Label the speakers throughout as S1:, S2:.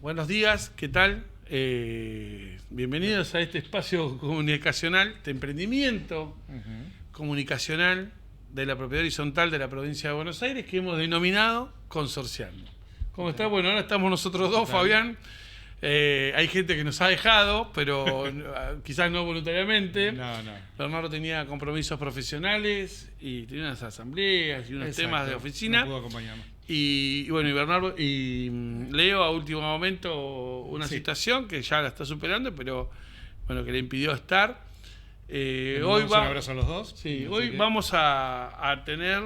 S1: Buenos días, ¿qué tal? Bienvenidos a este espacio comunicacional de emprendimiento comunicacional de la propiedad horizontal de la provincia de Buenos Aires que hemos denominado Consorciando. ¿Cómo está? Bueno, ahora estamos nosotros dos, Fabián. Hay gente que nos ha dejado, pero quizás no voluntariamente.
S2: No.
S1: Bernardo tenía compromisos profesionales y tenía unas asambleas y unos temas de oficina.
S2: No pudo acompañarnos.
S1: Y bueno, y Bernardo y Leo a último momento una situación que ya la está superando, pero bueno, que le impidió estar. Hoy
S2: un abrazo a los dos.
S1: Sí, hoy vamos a tener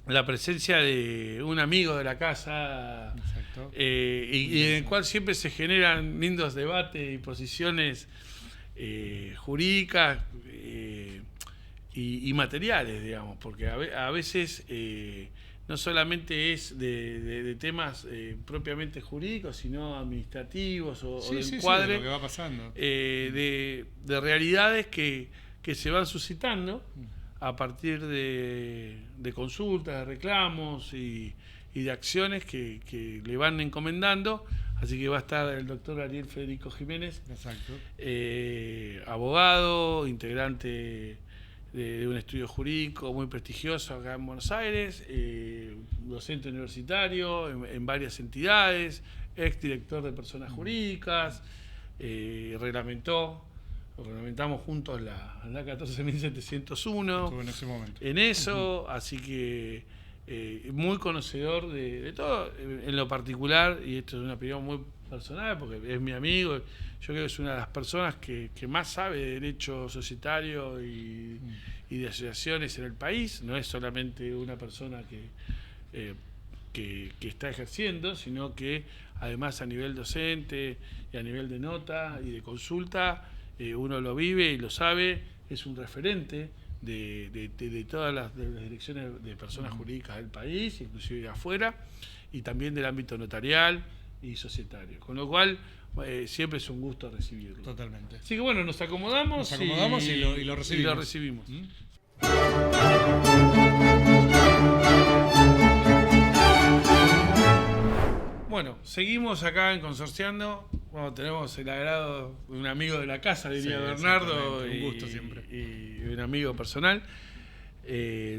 S1: la presencia de un amigo de la casa.
S2: Exacto.
S1: Y en el cual siempre se generan lindos debates y posiciones jurídicas y materiales, digamos, porque a veces no solamente es de temas propiamente jurídicos, sino administrativos o de encuadre,
S2: de lo que va pasando.
S1: De realidades que se van suscitando a partir de consultas, de reclamos y de acciones que le van encomendando. Así que va a estar el doctor Ariel Federico Jiménez,
S2: Exacto.
S1: Abogado, integrante de un estudio jurídico muy prestigioso acá en Buenos Aires, docente universitario en varias entidades, exdirector de personas jurídicas, reglamentamos juntos la 14.701.
S2: Estuvo en ese momento.
S1: En eso, así que muy conocedor de todo, en lo particular, y esto es una opinión muy personal porque es mi amigo, yo creo que es una de las personas que más sabe de derecho societario y de asociaciones en el país. No es solamente una persona que está ejerciendo, sino que además a nivel docente y a nivel de nota y de consulta, uno lo vive y lo sabe, es un referente de todas las direcciones de personas jurídicas del país, inclusive de afuera, y también del ámbito notarial y societario. Con lo cual, siempre es un gusto recibirlo.
S2: Totalmente.
S1: Así que bueno, nos acomodamos y
S2: lo recibimos.
S1: Bueno, seguimos acá en Consorciando. Bueno, tenemos el agrado de un amigo de la casa, diría Bernardo,
S2: un gusto siempre.
S1: Y un amigo personal,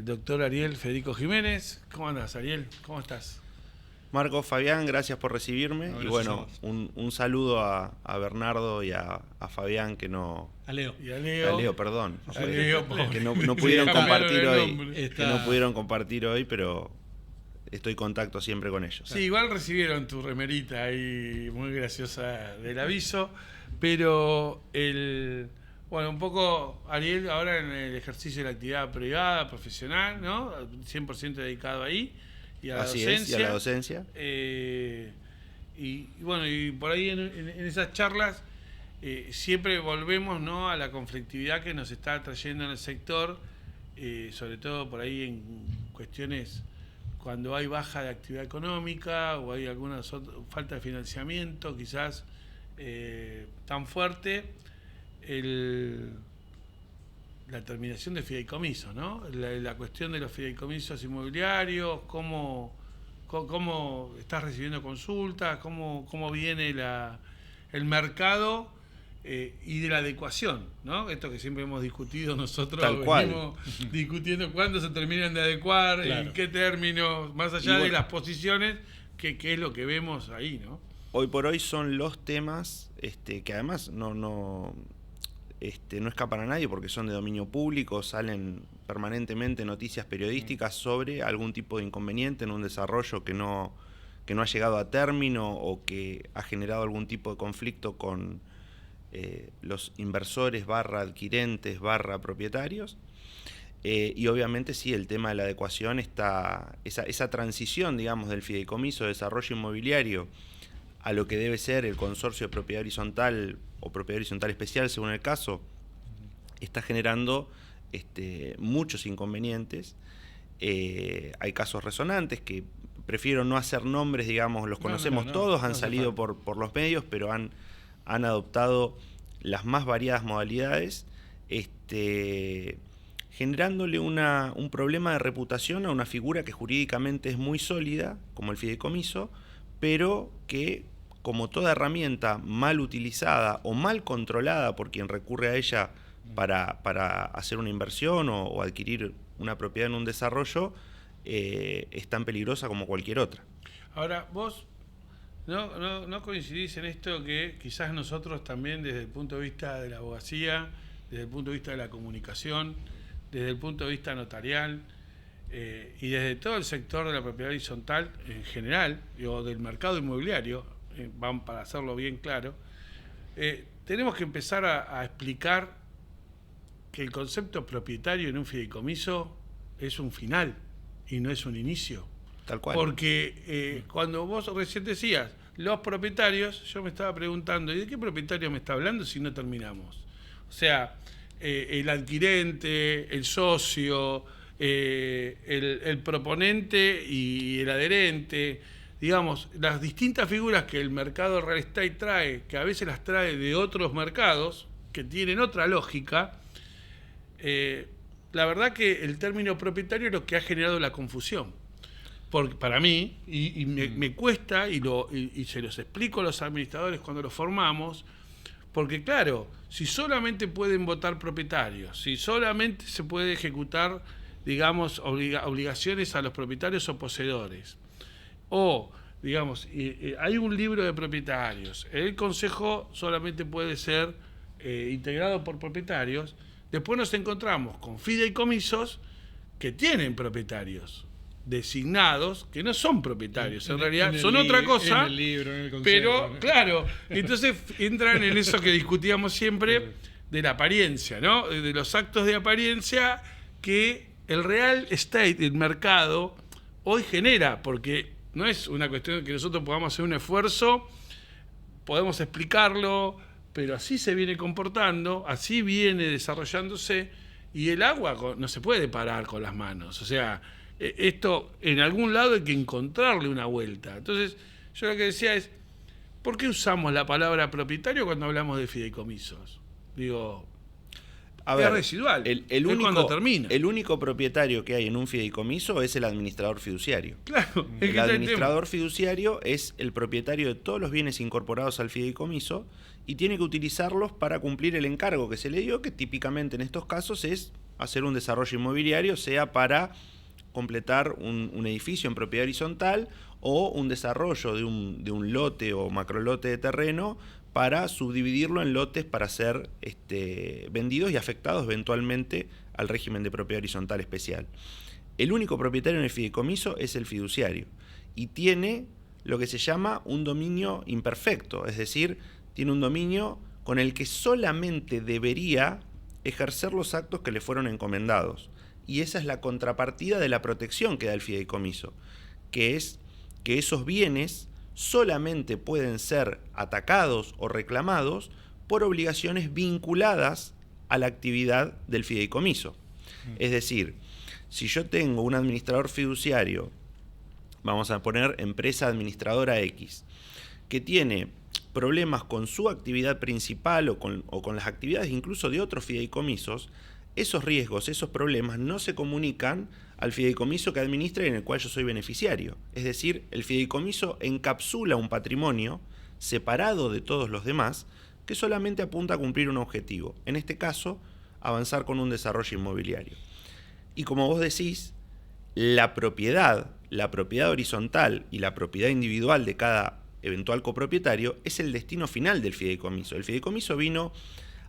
S1: doctor Ariel Federico Jiménez. ¿Cómo andas, Ariel? ¿Cómo estás?
S3: Marco, Fabián, gracias por recibirme.
S2: No,
S3: y bueno, un saludo a Bernardo y a Fabián que no...
S2: A Leo.
S1: Y a Leo.
S3: A Leo, perdón.
S1: A Leo,
S3: que no pudieron compartir hoy.
S1: Está...
S3: Que no pudieron compartir hoy, pero estoy en contacto siempre con ellos.
S1: Sí, igual recibieron tu remerita ahí muy graciosa del aviso, pero bueno, un poco Ariel ahora en el ejercicio de la actividad privada, profesional, ¿no? 100% dedicado ahí. Y a la
S3: Así
S1: docencia.
S3: es, y a la docencia.
S1: Y bueno, y por ahí en esas charlas siempre volvemos, ¿no?, a la conflictividad que nos está trayendo en el sector, sobre todo por ahí en cuestiones cuando hay baja de actividad económica o hay alguna falta de financiamiento, quizás tan fuerte, la terminación de fideicomisos, ¿no? La cuestión de los fideicomisos inmobiliarios, cómo estás recibiendo consultas, cómo viene el mercado y de la adecuación, ¿no? Esto que siempre hemos discutido nosotros, venimos discutiendo cuándo se terminan de adecuar, en qué términos, más allá de las posiciones, que es lo que vemos ahí, ¿no?
S3: Hoy por hoy son los temas que además no escapan a nadie porque son de dominio público, salen permanentemente noticias periodísticas sobre algún tipo de inconveniente en un desarrollo que no ha llegado a término o que ha generado algún tipo de conflicto con los inversores / adquirentes / propietarios. Y obviamente sí, el tema de la adecuación está, esa transición, digamos, del fideicomiso de desarrollo inmobiliario a lo que debe ser el consorcio de propiedad horizontal o propiedad horizontal especial, según el caso, está generando muchos inconvenientes. Hay casos resonantes que prefiero no hacer nombres, digamos, los conocemos todos, han salido por los medios, pero han adoptado las más variadas modalidades, generándole un problema de reputación a una figura que jurídicamente es muy sólida, como el fideicomiso, pero que como toda herramienta mal utilizada o mal controlada por quien recurre a ella para hacer una inversión o adquirir una propiedad en un desarrollo, es tan peligrosa como cualquier otra.
S1: Ahora, vos no coincidís en esto que quizás nosotros también desde el punto de vista de la abogacía, desde el punto de vista de la comunicación, desde el punto de vista notarial y desde todo el sector de la propiedad horizontal en general, o del mercado inmobiliario, van para hacerlo bien claro, tenemos que empezar a explicar que el concepto propietario en un fideicomiso es un final y no es un inicio.
S3: Tal cual.
S1: Porque cuando vos recién decías los propietarios, yo me estaba preguntando, ¿y de qué propietario me está hablando si no terminamos? O sea, el adquirente, el socio, el proponente y el adherente, digamos, las distintas figuras que el mercado real estate trae, que a veces las trae de otros mercados, que tienen otra lógica, la verdad que el término propietario es lo que ha generado la confusión. Porque para mí, y me cuesta, y se los explico a los administradores cuando los formamos, porque claro, si solamente pueden votar propietarios, si solamente se puede ejecutar, digamos, obligaciones a los propietarios o poseedores, o, digamos, hay un libro de propietarios, el consejo solamente puede ser integrado por propietarios, después nos encontramos con fideicomisos que tienen propietarios designados, que no son propietarios, en realidad son otra cosa,
S2: en el libro, en el consejo,
S1: pero
S2: ¿no?
S1: claro, entonces entran en eso que discutíamos siempre de la apariencia, ¿no? De los actos de apariencia que el real estate, el mercado, hoy genera, porque no es una cuestión de que nosotros podamos hacer un esfuerzo, podemos explicarlo, pero así se viene comportando, así viene desarrollándose, y el agua no se puede parar con las manos, o sea, esto en algún lado hay que encontrarle una vuelta. Entonces, yo lo que decía es, ¿por qué usamos la palabra propietario cuando hablamos de fideicomisos? Digo,
S3: a ver,
S1: es residual,
S3: el único,
S1: cuando termina.
S3: El único propietario que hay en un fideicomiso es el administrador fiduciario.
S1: Claro, es
S3: El
S1: que
S3: administrador fiduciario es el propietario de todos los bienes incorporados al fideicomiso y tiene que utilizarlos para cumplir el encargo que se le dio, que típicamente en estos casos es hacer un desarrollo inmobiliario, sea para completar un edificio en propiedad horizontal o un desarrollo de un lote o macrolote de terreno para subdividirlo en lotes para ser vendidos y afectados eventualmente al régimen de propiedad horizontal especial. El único propietario en el fideicomiso es el fiduciario y tiene lo que se llama un dominio imperfecto, es decir, tiene un dominio con el que solamente debería ejercer los actos que le fueron encomendados. Y esa es la contrapartida de la protección que da el fideicomiso, que es que esos bienes solamente pueden ser atacados o reclamados por obligaciones vinculadas a la actividad del fideicomiso. Es decir, si yo tengo un administrador fiduciario, vamos a poner empresa administradora X, que tiene problemas con su actividad principal o con las actividades incluso de otros fideicomisos, esos riesgos, esos problemas no se comunican al fideicomiso que administra y en el cual yo soy beneficiario. Es decir, el fideicomiso encapsula un patrimonio separado de todos los demás que solamente apunta a cumplir un objetivo. En este caso, avanzar con un desarrollo inmobiliario. Y como vos decís, la propiedad horizontal y la propiedad individual de cada eventual copropietario es el destino final del fideicomiso. El fideicomiso vino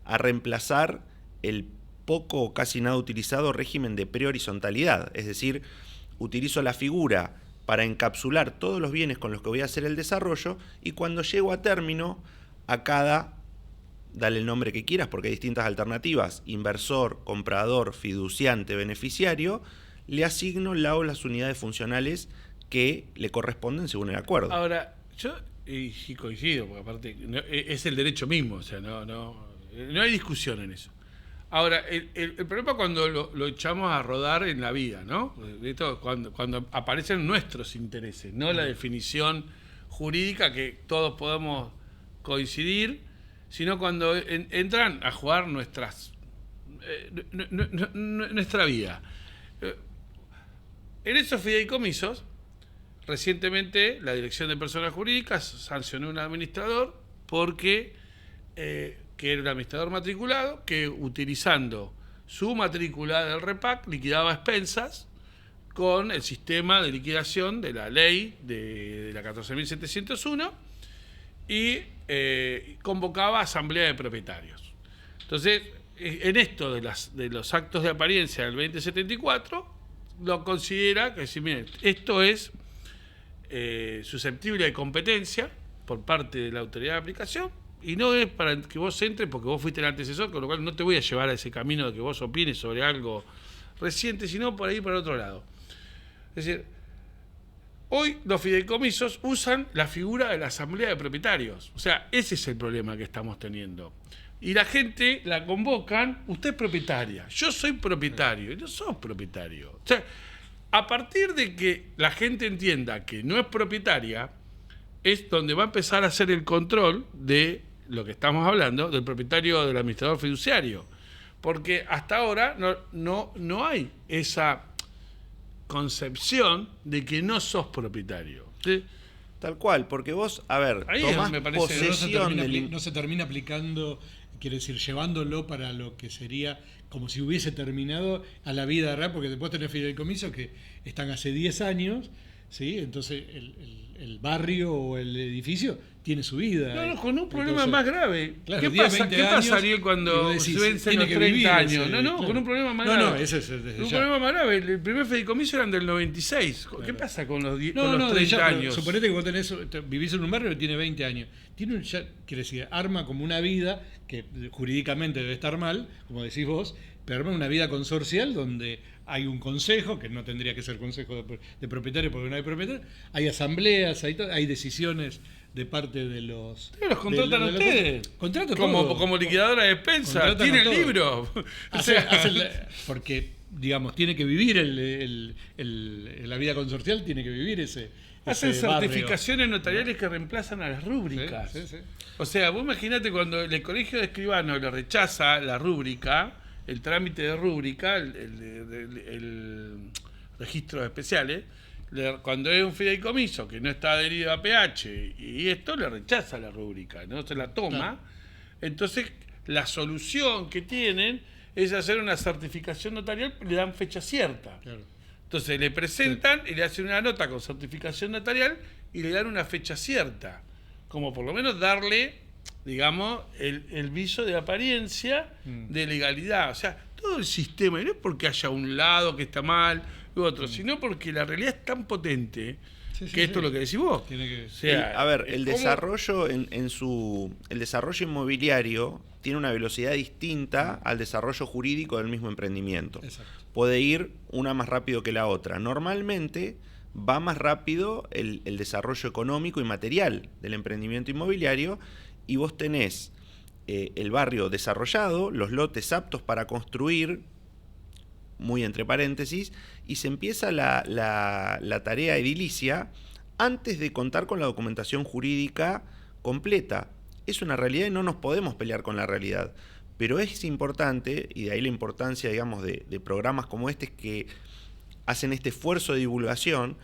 S3: a reemplazar el poco o casi nada utilizado régimen de prehorizontalidad, es decir, utilizo la figura para encapsular todos los bienes con los que voy a hacer el desarrollo y cuando llego a término, a cada, dale el nombre que quieras porque hay distintas alternativas, inversor, comprador, fiduciante, beneficiario, le asigno las unidades funcionales que le corresponden según el acuerdo.
S1: Ahora, yo y coincido, porque aparte es el derecho mismo, o sea, no hay discusión en eso. Ahora, el problema cuando lo echamos a rodar en la vida, ¿no? Esto, cuando aparecen nuestros intereses, no la definición jurídica que todos podemos coincidir, sino cuando entran a jugar nuestra vida. En esos fideicomisos, recientemente la Dirección de Personas Jurídicas sancionó a un administrador porque que era un administrador matriculado que utilizando su matrícula del REPAC liquidaba expensas con el sistema de liquidación de la ley de la 14.701 y convocaba asamblea de propietarios. Entonces, en esto de los actos de apariencia del 2074, lo considera que si miren, esto es susceptible de competencia por parte de la autoridad de aplicación y no es para que vos entres porque vos fuiste el antecesor, con lo cual no te voy a llevar a ese camino de que vos opines sobre algo reciente, sino por ahí por otro lado. Es decir, hoy los fideicomisos usan la figura de la asamblea de propietarios. O sea, ese es el problema que estamos teniendo. Y la gente la convocan, usted es propietaria, yo soy propietario, y no sos propietario. O sea, a partir de que la gente entienda que no es propietaria, es donde va a empezar a hacer el control de lo que estamos hablando, del propietario, del administrador fiduciario. Porque hasta ahora no hay esa concepción de que no sos propietario. ¿Sí?
S3: Tal cual, porque vos, a ver,
S1: ahí
S3: tomás
S1: me parece
S3: posesión
S2: no se termina aplicando, quiere decir, llevándolo para lo que sería como si hubiese terminado a la vida real, porque después tenés fideicomisos que están hace 10 años, ¿sí? Entonces el barrio o el edificio tiene su vida.
S1: No, con un problema más grave.
S2: Claro,
S1: ¿Qué
S2: 10,
S1: pasa, Ariel, cuando
S2: decís,
S1: se vencen los 30 años? Claro. Con un problema más grave.
S2: No, ese es
S1: un problema más grave. El primer fideicomiso eran del 96. ¿Qué pasa con los 30 años?
S2: Suponete que vos vivís en un barrio que tiene 20 años. Quiere decir, arma como una vida que jurídicamente debe estar mal, como decís vos, pero arma una vida consorcial donde hay un consejo, que no tendría que ser consejo de propietarios porque no hay propietarios, hay asambleas, hay decisiones de parte de los...
S1: Los contratan a ustedes.
S2: Contratan
S1: como liquidadora de despensa. Tiene el libro.
S2: Porque, digamos, tiene que vivir la vida consorcial, tiene que vivir ese
S1: Hacen certificaciones notariales que reemplazan a las rúbricas.
S2: Sí.
S1: O sea, vos imaginate cuando el colegio de escribanos le rechaza la rúbrica, el trámite de rúbrica, el registros especiales, cuando es un fideicomiso que no está adherido a PH y esto le rechaza la rúbrica, no se la toma. Claro. Entonces, la solución que tienen es hacer una certificación notarial, le dan fecha cierta. Claro. Entonces, le presentan y le hacen una nota con certificación notarial y le dan una fecha cierta, como por lo menos darle, digamos, el viso de apariencia de legalidad. O sea, todo el sistema, y no es porque haya un lado que está mal u otro, sino porque la realidad es tan potente que esto es lo que decís vos.
S3: O sea, el desarrollo el desarrollo inmobiliario tiene una velocidad distinta al desarrollo jurídico del mismo emprendimiento. Exacto. Puede ir una más rápido que la otra. Normalmente va más rápido el desarrollo económico y material del emprendimiento inmobiliario y vos tenés el barrio desarrollado, los lotes aptos para construir, muy entre paréntesis, y se empieza la tarea edilicia antes de contar con la documentación jurídica completa. Es una realidad y no nos podemos pelear con la realidad. Pero es importante, y de ahí la importancia, digamos, de programas como este que hacen este esfuerzo de divulgación,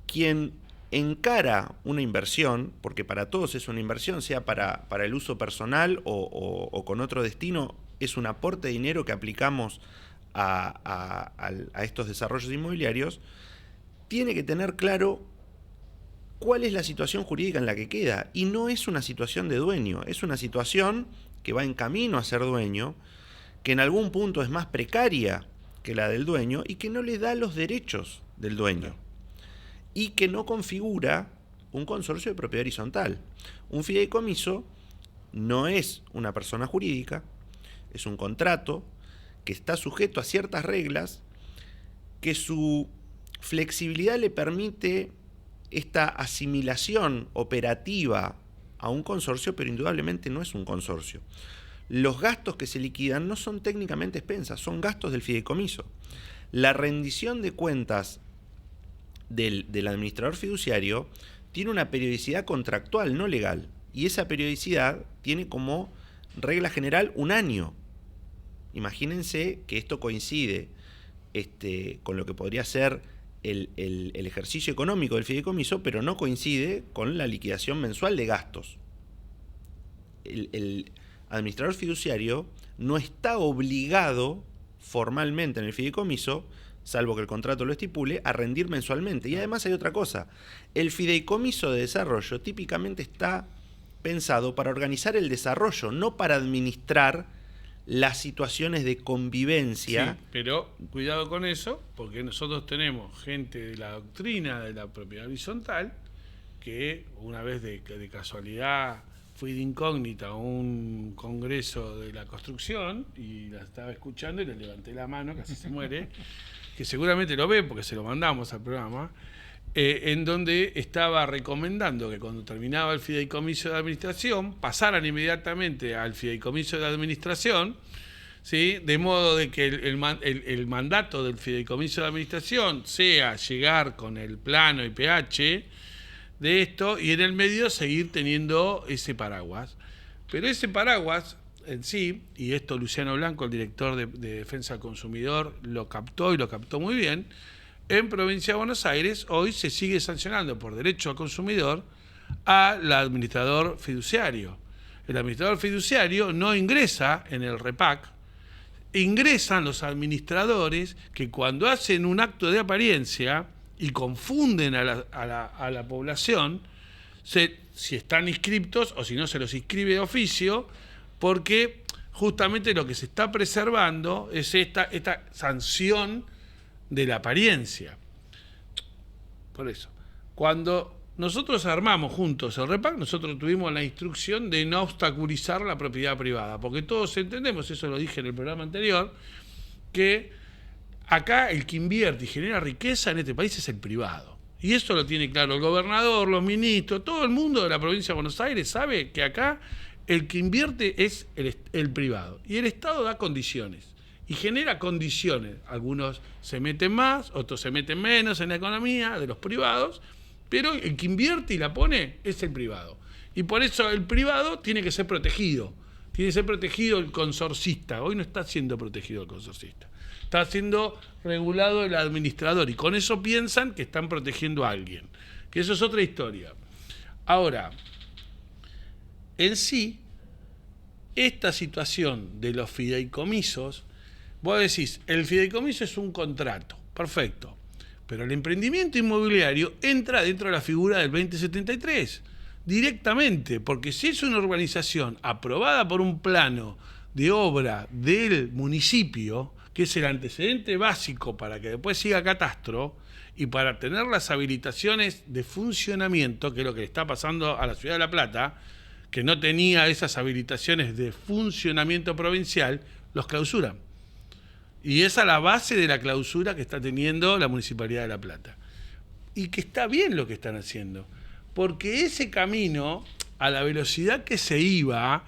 S3: quien encara una inversión, porque para todos es una inversión, sea para el uso personal o con otro destino, es un aporte de dinero que aplicamos a estos desarrollos inmobiliarios, tiene que tener claro cuál es la situación jurídica en la que queda. Y no es una situación de dueño, es una situación que va en camino a ser dueño, que en algún punto es más precaria que la del dueño y que no le da los derechos del dueño. Y que no configura un consorcio de propiedad horizontal. Un fideicomiso no es una persona jurídica, es un contrato que está sujeto a ciertas reglas, que su flexibilidad le permite esta asimilación operativa a un consorcio, pero indudablemente no es un consorcio. Los gastos que se liquidan no son técnicamente expensas, son gastos del fideicomiso. La rendición de cuentas del administrador fiduciario tiene una periodicidad contractual, no legal, y esa periodicidad tiene como regla general un año. Imagínense que esto coincide con lo que podría ser el ejercicio económico del fideicomiso, pero no coincide con la liquidación mensual de gastos. El administrador fiduciario no está obligado formalmente en el fideicomiso, salvo que el contrato lo estipule, a rendir mensualmente. Y además hay otra cosa. El fideicomiso de desarrollo típicamente está pensado para organizar el desarrollo, no para administrar las situaciones de convivencia.
S1: Sí, pero cuidado con eso, porque nosotros tenemos gente de la doctrina de la propiedad horizontal que una vez de casualidad fui de incógnita a un congreso de la construcción y la estaba escuchando y le levanté la mano, casi se muere, que seguramente lo ve porque se lo mandamos al programa, en donde estaba recomendando que cuando terminaba el fideicomiso de administración pasaran inmediatamente al fideicomiso de administración, ¿sí? De modo de que el mandato del fideicomiso de administración sea llegar con el plano IPH de esto y en el medio seguir teniendo ese paraguas. Pero ese paraguas en sí, y esto Luciano Blanco, el director de Defensa del Consumidor, lo captó y lo captó muy bien, en Provincia de Buenos Aires hoy se sigue sancionando por derecho al consumidor al administrador fiduciario. El administrador fiduciario no ingresa en el REPAC, ingresan los administradores que cuando hacen un acto de apariencia y confunden a la población, si están inscriptos o si no se los inscribe de oficio, porque justamente lo que se está preservando es esta sanción de la apariencia. Por eso, cuando nosotros armamos juntos el REPAC, nosotros tuvimos la instrucción de no obstaculizar la propiedad privada, porque todos entendemos, eso lo dije en el programa anterior, que acá el que invierte y genera riqueza en este país es el privado. Y eso lo tiene claro el gobernador, los ministros, todo el mundo de la provincia de Buenos Aires sabe que acá el que invierte es el privado. Y el Estado da condiciones. Y genera condiciones. Algunos se meten más, otros se meten menos en la economía de los privados, pero el que invierte y la pone es el privado. Y por eso el privado tiene que ser protegido. Tiene que ser protegido el consorcista. Hoy no está siendo protegido el consorcista. Está siendo regulado el administrador. Y con eso piensan que están protegiendo a alguien. Que eso es otra historia. Ahora, en sí, esta situación de los fideicomisos, vos decís, el fideicomiso es un contrato, perfecto, pero el emprendimiento inmobiliario entra dentro de la figura del 2073, directamente, porque si es una urbanización aprobada por un plano de obra del municipio, que es el antecedente básico para que después siga catastro, y para tener las habilitaciones de funcionamiento, que es lo que le está pasando a la ciudad de La Plata, que no tenía esas habilitaciones de funcionamiento provincial, los clausuran. Y esa es la base de la clausura que está teniendo la Municipalidad de La Plata. Y que está bien lo que están haciendo, porque ese camino, a la velocidad que se iba,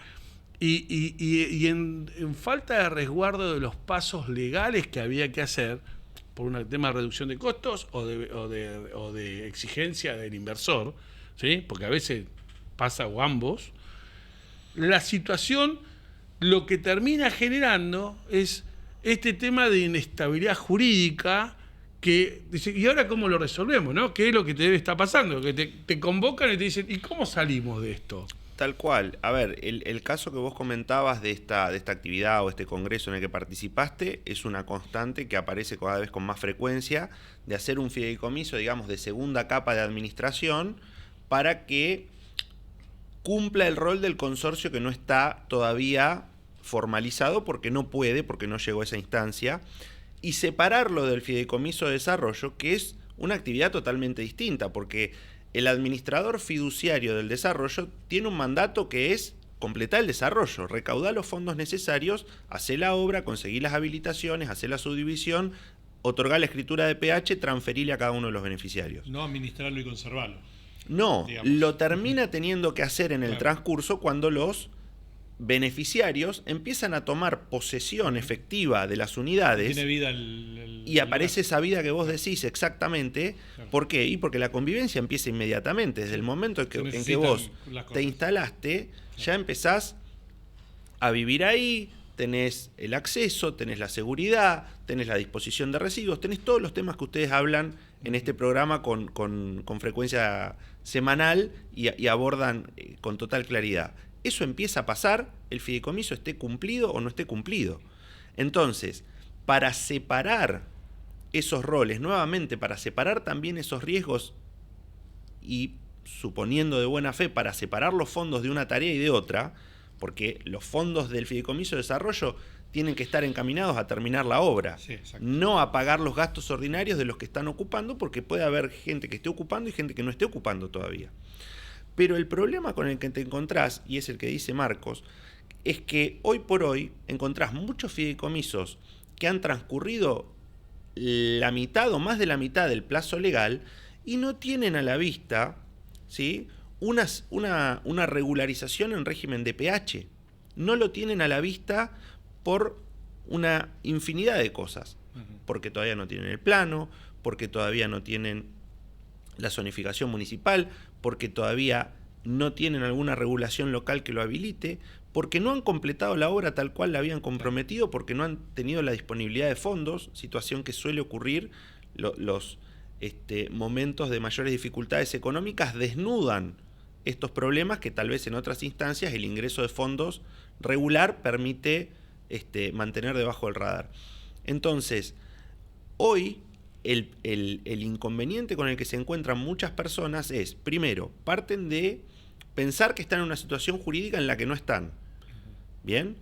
S1: y en falta de resguardo de los pasos legales que había que hacer, por un tema de reducción de costos o de exigencia del inversor, ¿sí? Porque a veces pasa o ambos, la situación lo que termina generando es este tema de inestabilidad jurídica que dice, ¿y ahora cómo lo resolvemos? ¿No? ¿Qué es lo que te debe estar pasando? Que te convocan y te dicen, ¿y cómo salimos de esto?
S3: Tal cual. A ver, el caso que vos comentabas de esta actividad o este congreso en el que participaste es una constante que aparece cada vez con más frecuencia de hacer un fideicomiso, digamos, de segunda capa de administración para que cumpla el rol del consorcio que no está todavía formalizado porque no puede, porque no llegó a esa instancia, y separarlo del fideicomiso de desarrollo, que es una actividad totalmente distinta, porque el administrador fiduciario del desarrollo tiene un mandato que es completar el desarrollo, recaudar los fondos necesarios, hacer la obra, conseguir las habilitaciones, hacer la subdivisión, otorgar la escritura de PH, transferirle a cada uno de los beneficiarios.
S2: No administrarlo y conservarlo.
S3: No,
S2: digamos.
S3: lo termina teniendo que hacer en el transcurso cuando los beneficiarios empiezan a tomar posesión efectiva de las unidades.
S2: Tiene vida
S3: y aparece esa vida que vos decís exactamente.
S2: Claro.
S3: ¿Por qué? Y porque la convivencia empieza inmediatamente. Desde el momento en que vos te instalaste, ya empezás a vivir ahí, tenés el acceso, tenés la seguridad, tenés la disposición de residuos, tenés todos los temas que ustedes hablan en este programa con frecuencia semanal y abordan con total claridad. Eso empieza a pasar, el fideicomiso esté cumplido o no esté cumplido. Entonces, para separar esos roles, nuevamente, para separar también esos riesgos y, suponiendo de buena fe, para separar los fondos de una tarea y de otra, porque los fondos del fideicomiso de desarrollo tienen que estar encaminados a terminar la obra,
S2: Sí,
S3: no a pagar los gastos ordinarios de los que están ocupando, porque puede haber gente que esté ocupando y gente que no esté ocupando todavía. Pero el problema con el que te encontrás, y es el que dice Marcos, es que hoy por hoy encontrás muchos fideicomisos que han transcurrido la mitad o más de la mitad del plazo legal y no tienen a la vista, ¿sí?, una regularización en régimen de PH. No lo tienen a la vista por una infinidad de cosas. Porque todavía no tienen el plano, porque todavía no tienen la zonificación municipal, porque todavía no tienen alguna regulación local que lo habilite, porque no han completado la obra tal cual la habían comprometido, porque no han tenido la disponibilidad de fondos, situación que suele ocurrir. Los momentos de mayores dificultades económicas desnudan estos problemas que tal vez en otras instancias el ingreso de fondos regular permite mantener debajo del radar. Entonces, hoy el inconveniente con el que se encuentran muchas personas es, primero, parten de pensar que están en una situación jurídica en la que no están. ¿Bien?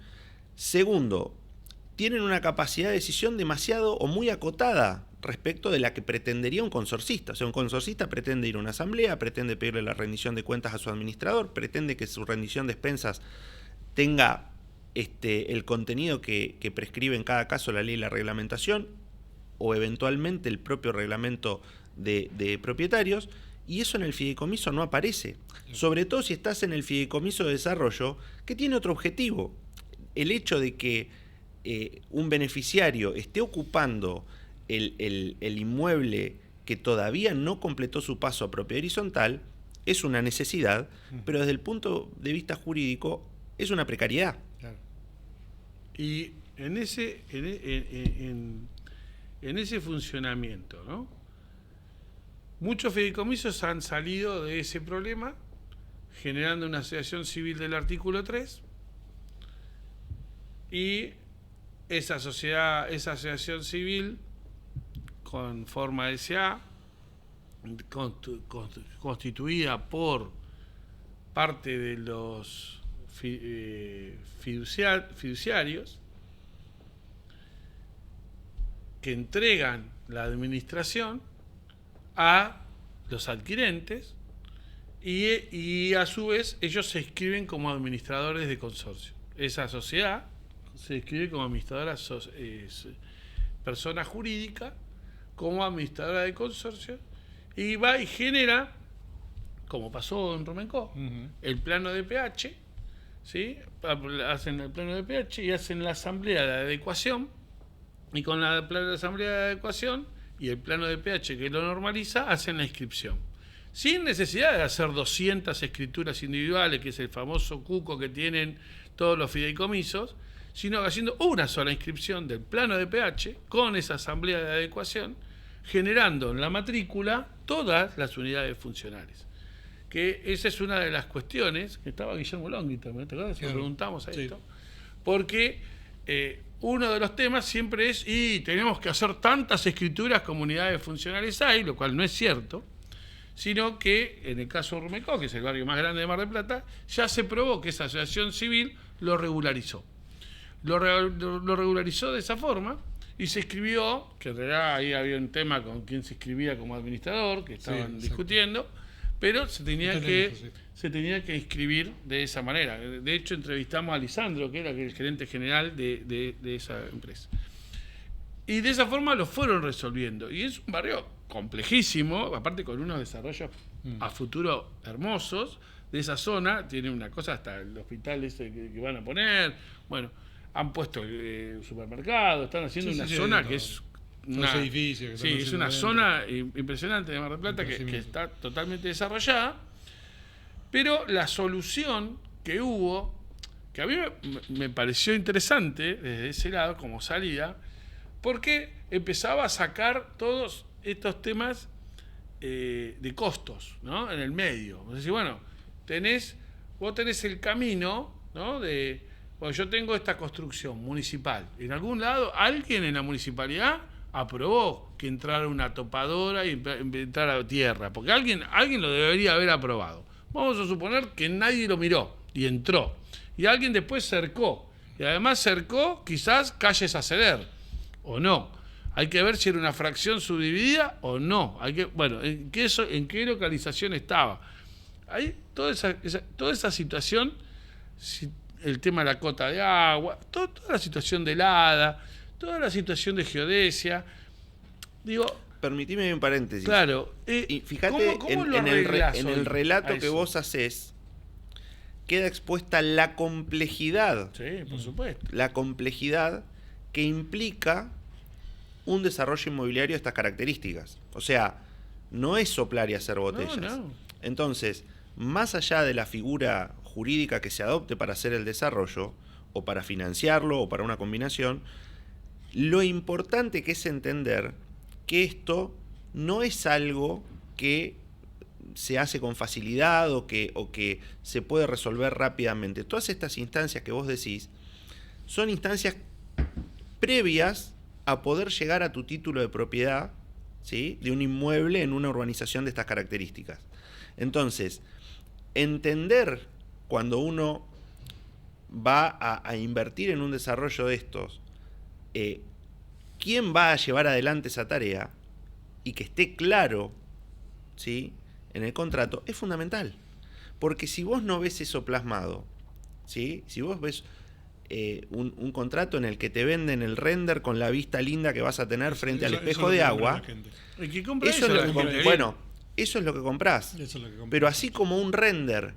S3: Segundo, tienen una capacidad de decisión demasiado o muy acotada respecto de la que pretendería un consorcista. O sea, un consorcista pretende ir a una asamblea, pretende pedirle la rendición de cuentas a su administrador, pretende que su rendición de expensas tenga el contenido que prescribe en cada caso la ley y la reglamentación, o eventualmente el propio reglamento de propietarios, y eso en el fideicomiso no aparece. Sobre todo si estás en el fideicomiso de desarrollo, que tiene otro objetivo. El hecho de que un beneficiario esté ocupando el inmueble que todavía no completó su paso a propiedad horizontal es una necesidad, pero desde el punto de vista jurídico es una precariedad.
S2: Claro.
S1: Y en ese funcionamiento, ¿no?, muchos fideicomisos han salido de ese problema generando una asociación civil del artículo 3 y esa asociación civil con forma de SA, constituida por parte de los fiduciarios que entregan la administración a los adquirentes y a su vez ellos se inscriben como administradores de consorcio. Esa sociedad se inscribe como administradora persona jurídica, como administradora de consorcio, y va y genera, como pasó en Rumenco, el plano de PH, ¿sí? Hacen el plano de PH y hacen la asamblea de adecuación, y con la asamblea de adecuación y el plano de PH que lo normaliza, hacen la inscripción. Sin necesidad de hacer 200 escrituras individuales, que es el famoso cuco que tienen todos los fideicomisos, sino haciendo una sola inscripción del plano de PH con esa asamblea de adecuación, generando en la matrícula todas las unidades funcionales. Que esa es una de las cuestiones, que estaba Guillermo Longhi también, ¿te acuerdas? Le preguntamos a esto. Porque uno de los temas siempre es, y tenemos que hacer tantas escrituras como unidades funcionales hay, lo cual no es cierto, sino que en el caso de Rumenco, que es el barrio más grande de Mar del Plata, ya se probó que esa asociación civil lo regularizó. Lo regularizó de esa forma y se escribió, que en realidad ahí había un tema con quién se escribía como administrador, que estaban discutiendo, pero se tenía que inscribir de esa manera. De hecho, entrevistamos a Lisandro, que era el gerente general de esa empresa. Y de esa forma lo fueron resolviendo. Y es un barrio complejísimo, aparte con unos desarrollos a futuro hermosos de esa zona. Tiene una cosa, hasta el hospital ese que van a poner. Bueno, han puesto el supermercado, están haciendo una zona que es
S2: los edificios.
S1: Sí, es una zona impresionante de Mar del Plata que está totalmente desarrollada, pero la solución que hubo, que a mí me pareció interesante desde ese lado, como salida, porque empezaba a sacar todos estos temas de costos, ¿no? En el medio. Es decir, bueno, vos tenés el camino, ¿no? Bueno, yo tengo esta construcción municipal. En algún lado, alguien en la municipalidad aprobó que entrara una topadora y entrara tierra, porque alguien lo debería haber aprobado. Vamos a suponer que nadie lo miró y entró. Y alguien después cercó. Y además cercó quizás calles a ceder, o no. Hay que ver si era una fracción subdividida o no. Bueno, ¿en qué localización estaba? Hay toda esa situación, el tema de la cota de agua, toda la situación del ADA, toda la situación de geodesia. Digo,
S3: permitime un paréntesis.
S1: Claro.
S3: Y fíjate,
S1: ¿cómo
S3: en el relato que
S1: eso?
S3: vos hacés, queda expuesta la complejidad.
S1: Sí, por supuesto.
S3: La complejidad que implica un desarrollo inmobiliario de estas características. O sea, no es soplar y hacer botellas.
S1: No.
S3: Entonces, más allá de la figura jurídica que se adopte para hacer el desarrollo, o para financiarlo, o para una combinación, lo importante que es entender que esto no es algo que se hace con facilidad o que se puede resolver rápidamente. Todas estas instancias que vos decís son instancias previas a poder llegar a tu título de propiedad, ¿sí?, de un inmueble en una urbanización de estas características. Entonces, entender cuando uno va a invertir en un desarrollo de estos, quién va a llevar adelante esa tarea y que esté claro, ¿sí?, en el contrato, es fundamental. Porque si vos no ves eso plasmado, ¿sí?, si vos ves un contrato en el que te venden el render con la vista linda que vas a tener frente al espejo de agua, eso es lo que comprás. Pero así como un render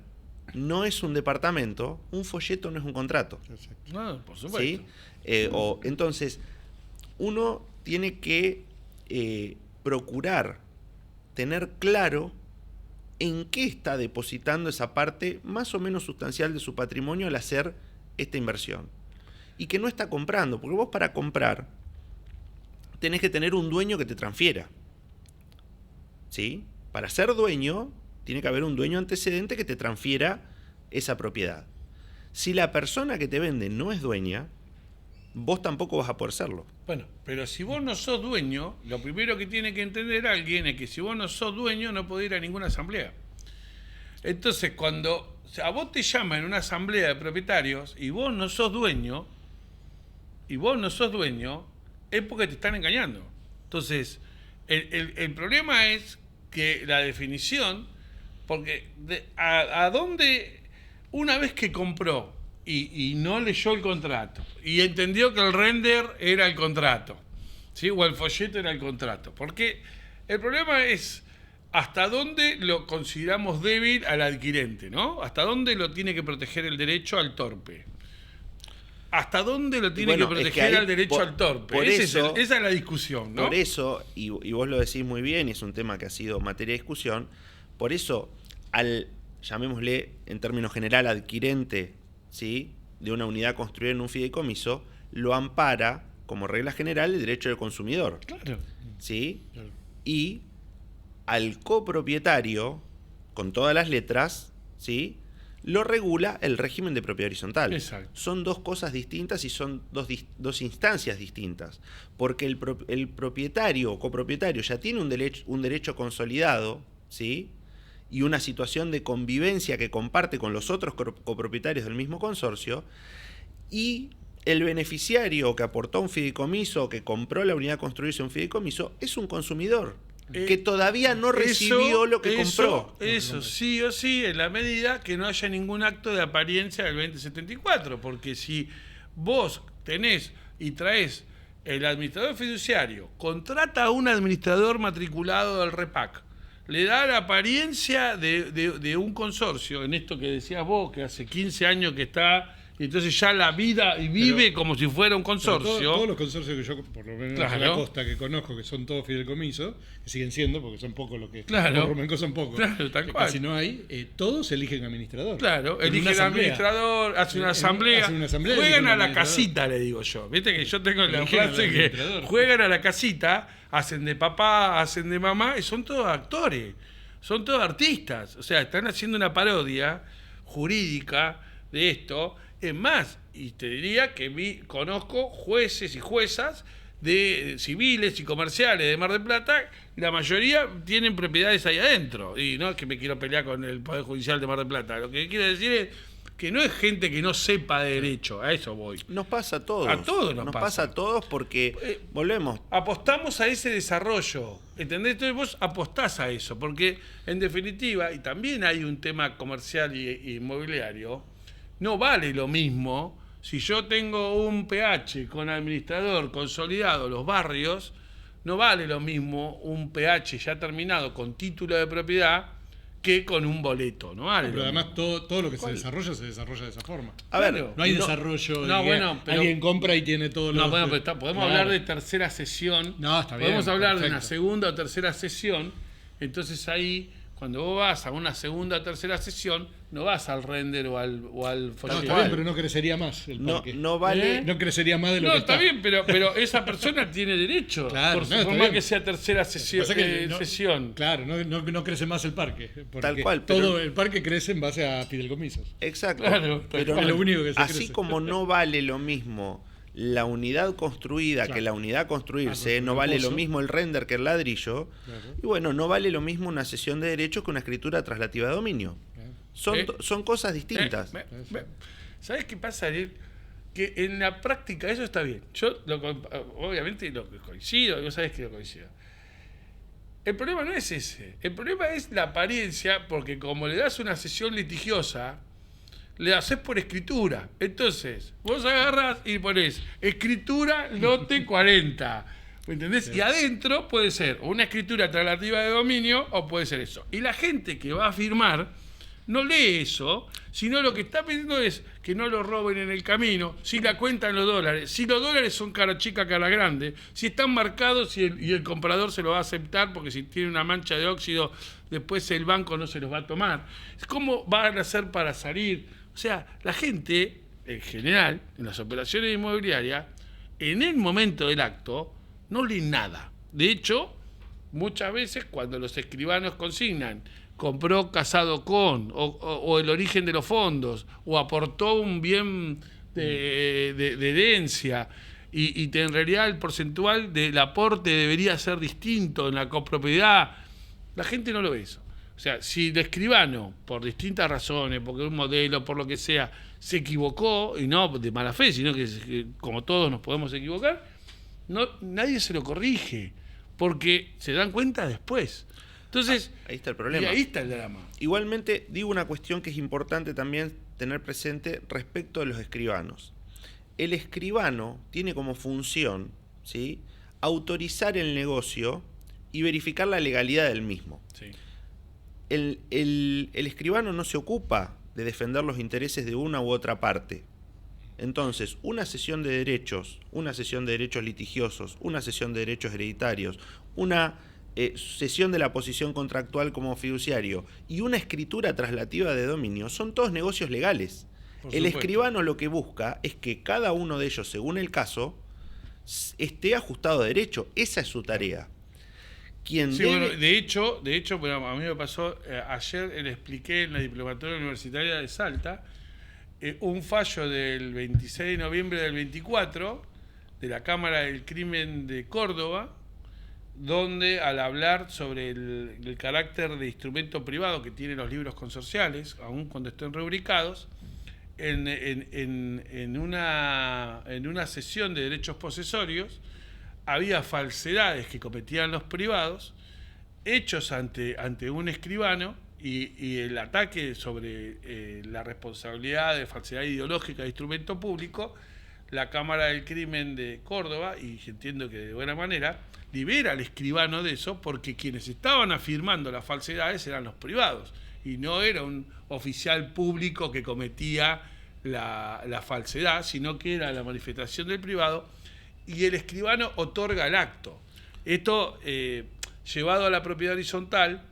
S3: no es un departamento, un folleto no es un contrato.
S1: No, por supuesto.
S3: ¿Sí? Entonces, uno tiene que procurar tener claro en qué está depositando esa parte más o menos sustancial de su patrimonio al hacer esta inversión. Y que no está comprando, porque vos para comprar tenés que tener un dueño que te transfiera. ¿Sí? Para ser dueño, tiene que haber un dueño antecedente que te transfiera esa propiedad. Si la persona que te vende no es dueña, vos tampoco vas a poder serlo.
S1: Bueno, pero si vos no sos dueño, lo primero que tiene que entender alguien es que si vos no sos dueño, no podés ir a ninguna asamblea. Entonces, cuando a vos te llaman en una asamblea de propietarios y vos no sos dueño, es porque te están engañando. Entonces, el problema es que la definición, porque a dónde, una vez que compró y no leyó el contrato y entendió que el render era el contrato, ¿sí?, o el folleto era el contrato, porque el problema es hasta dónde lo consideramos débil al adquirente, ¿no? Hasta dónde lo tiene que proteger el derecho al torpe. ¿Hasta dónde lo tiene que proteger al derecho al torpe? Esa es la discusión, ¿no?
S3: Por eso, y vos lo decís muy bien, y es un tema que ha sido materia de discusión, por eso al, llamémosle en términos general, adquirente, ¿sí?, de una unidad construida en un fideicomiso, lo ampara, como regla general, el derecho del consumidor.
S1: Claro.
S3: ¿Sí?
S1: Claro.
S3: Y al copropietario, con todas las letras, ¿sí?, lo regula el régimen de propiedad horizontal.
S1: Exacto.
S3: Son dos cosas distintas y son dos instancias distintas. Porque el propietario o copropietario ya tiene un derecho consolidado, ¿sí?, y una situación de convivencia que comparte con los otros copropietarios del mismo consorcio, y el beneficiario que aportó un fideicomiso o que compró la unidad construida en un fideicomiso es un consumidor que todavía no recibió lo que compró.
S1: Eso sí o sí, en la medida que no haya ningún acto de apariencia del 2074, porque si vos tenés y traes el administrador fiduciario, contrata a un administrador matriculado del REPAC, le da la apariencia de un consorcio, en esto que decías vos, que hace 15 años que está y entonces ya la vida y vive como si fuera un consorcio.
S2: Todos los consorcios que yo, por lo menos en la costa que conozco, que son todos fideicomisos, que siguen siendo, porque son pocos los que... Los Rumencos son pocos.
S1: Claro, tal cual.
S2: Casi no hay. Todos eligen administrador.
S1: Claro, eligen administrador, hacen una asamblea. Juegan a la casita, le digo yo. Viste que yo tengo la frase que juegan a la casita, hacen de papá, hacen de mamá, y son todos actores. Son todos artistas. O sea, están haciendo una parodia jurídica de esto. Es más, y te diría que conozco jueces y juezas de civiles y comerciales de Mar del Plata, la mayoría tienen propiedades ahí adentro. Y no es que me quiero pelear con el Poder Judicial de Mar del Plata. Lo que quiero decir es que no es gente que no sepa de derecho. A eso voy.
S3: Nos pasa a todos.
S1: A todos nos
S3: pasa a todos porque, volvemos.
S1: Apostamos a ese desarrollo. ¿Entendés? Entonces vos apostás a eso. Porque, en definitiva, y también hay un tema comercial y inmobiliario, no vale lo mismo si yo tengo un PH con administrador consolidado los barrios, no vale lo mismo un PH ya terminado con título de propiedad que con un boleto, ¿no? Vale,
S2: pero además todo lo que se desarrolla de esa forma.
S3: A ver,
S2: no hay desarrollo.
S1: Pero
S2: alguien compra y tiene todo lo...
S1: No, bueno, pero podemos hablar de tercera sesión.
S2: No, está bien.
S1: Podemos hablar de una segunda o tercera sesión. Entonces ahí, cuando vos vas a una segunda o tercera sesión, no vas al render o al
S2: folleto. No, está bien, pero no crecería más el parque.
S3: No vale.
S2: No crecería más de lo que está.
S1: No, está bien, pero esa persona tiene derecho.
S2: Claro,
S1: por más que sea tercera sesión.
S2: Claro, no crece más el parque.
S3: Tal cual.
S2: Todo el parque crece en base a fideicomisos.
S3: Exacto.
S1: Claro,
S3: pero
S2: es lo único que se
S3: así
S2: crece.
S3: como no vale lo mismo la unidad construida que la unidad construirse, no vale lo mismo el render que el ladrillo, y bueno, no vale lo mismo una cesión de derechos que una escritura traslativa de dominio. Son cosas distintas.
S1: ¿Sabes qué pasa, Ariel? Que en la práctica eso está bien. Yo obviamente lo coincido, y vos sabés que lo coincido. El problema no es ese. El problema es la apariencia, porque como le das una cesión litigiosa, le haces por escritura. Entonces, vos agarras y ponés escritura lote 40. ¿Me entendés? Sí. Y adentro puede ser una escritura traslativa de dominio o puede ser eso. Y la gente que va a firmar no lee eso, sino lo que está pidiendo es que no lo roben en el camino, si la cuentan los dólares, si los dólares son cara chica, cara grande, si están marcados y el comprador se lo va a aceptar porque si tiene una mancha de óxido, después el banco no se los va a tomar. ¿Cómo van a hacer para salir? O sea, la gente, en general, en las operaciones inmobiliarias, en el momento del acto, no lee nada. De hecho, muchas veces cuando los escribanos consignan compró casado con, o el origen de los fondos, o aportó un bien de herencia, y en realidad el porcentual del aporte debería ser distinto en la copropiedad, la gente no lo ve eso. O sea, si el escribano, por distintas razones, porque un modelo, por lo que sea, se equivocó, y no de mala fe, sino que como todos nos podemos equivocar, nadie se lo corrige, porque se dan cuenta después. Entonces,
S3: ahí está el problema.
S1: Y ahí está el drama.
S3: Igualmente, digo una cuestión que es importante también tener presente respecto de los escribanos. El escribano tiene como función, ¿sí?, autorizar el negocio y verificar la legalidad del mismo.
S1: Sí.
S3: El escribano no se ocupa de defender los intereses de una u otra parte. Entonces, una cesión de derechos litigiosos, una cesión de derechos hereditarios, una cesión de la posición contractual como fiduciario y una escritura traslativa de dominio son todos negocios legales. El escribano lo que busca es que cada uno de ellos, según el caso, esté ajustado a derecho. Esa es su tarea.
S1: Bueno, de hecho, bueno, a mí me pasó, ayer le expliqué en la Diplomatura Universitaria de Salta un fallo del 26 de noviembre del 24 de la Cámara del Crimen de Córdoba, donde al hablar sobre el carácter de instrumento privado que tienen los libros consorciales, aun cuando estén rubricados, en una sesión de derechos posesorios había falsedades que cometían los privados, hechos ante un escribano, y el ataque sobre la responsabilidad de falsedad ideológica de instrumento público, la Cámara del Crimen de Córdoba, y entiendo que de buena manera, libera al escribano de eso, porque quienes estaban afirmando las falsedades eran los privados, y no era un oficial público que cometía la falsedad, sino que era la manifestación del privado, y el escribano otorga el acto. Esto, llevado a la propiedad horizontal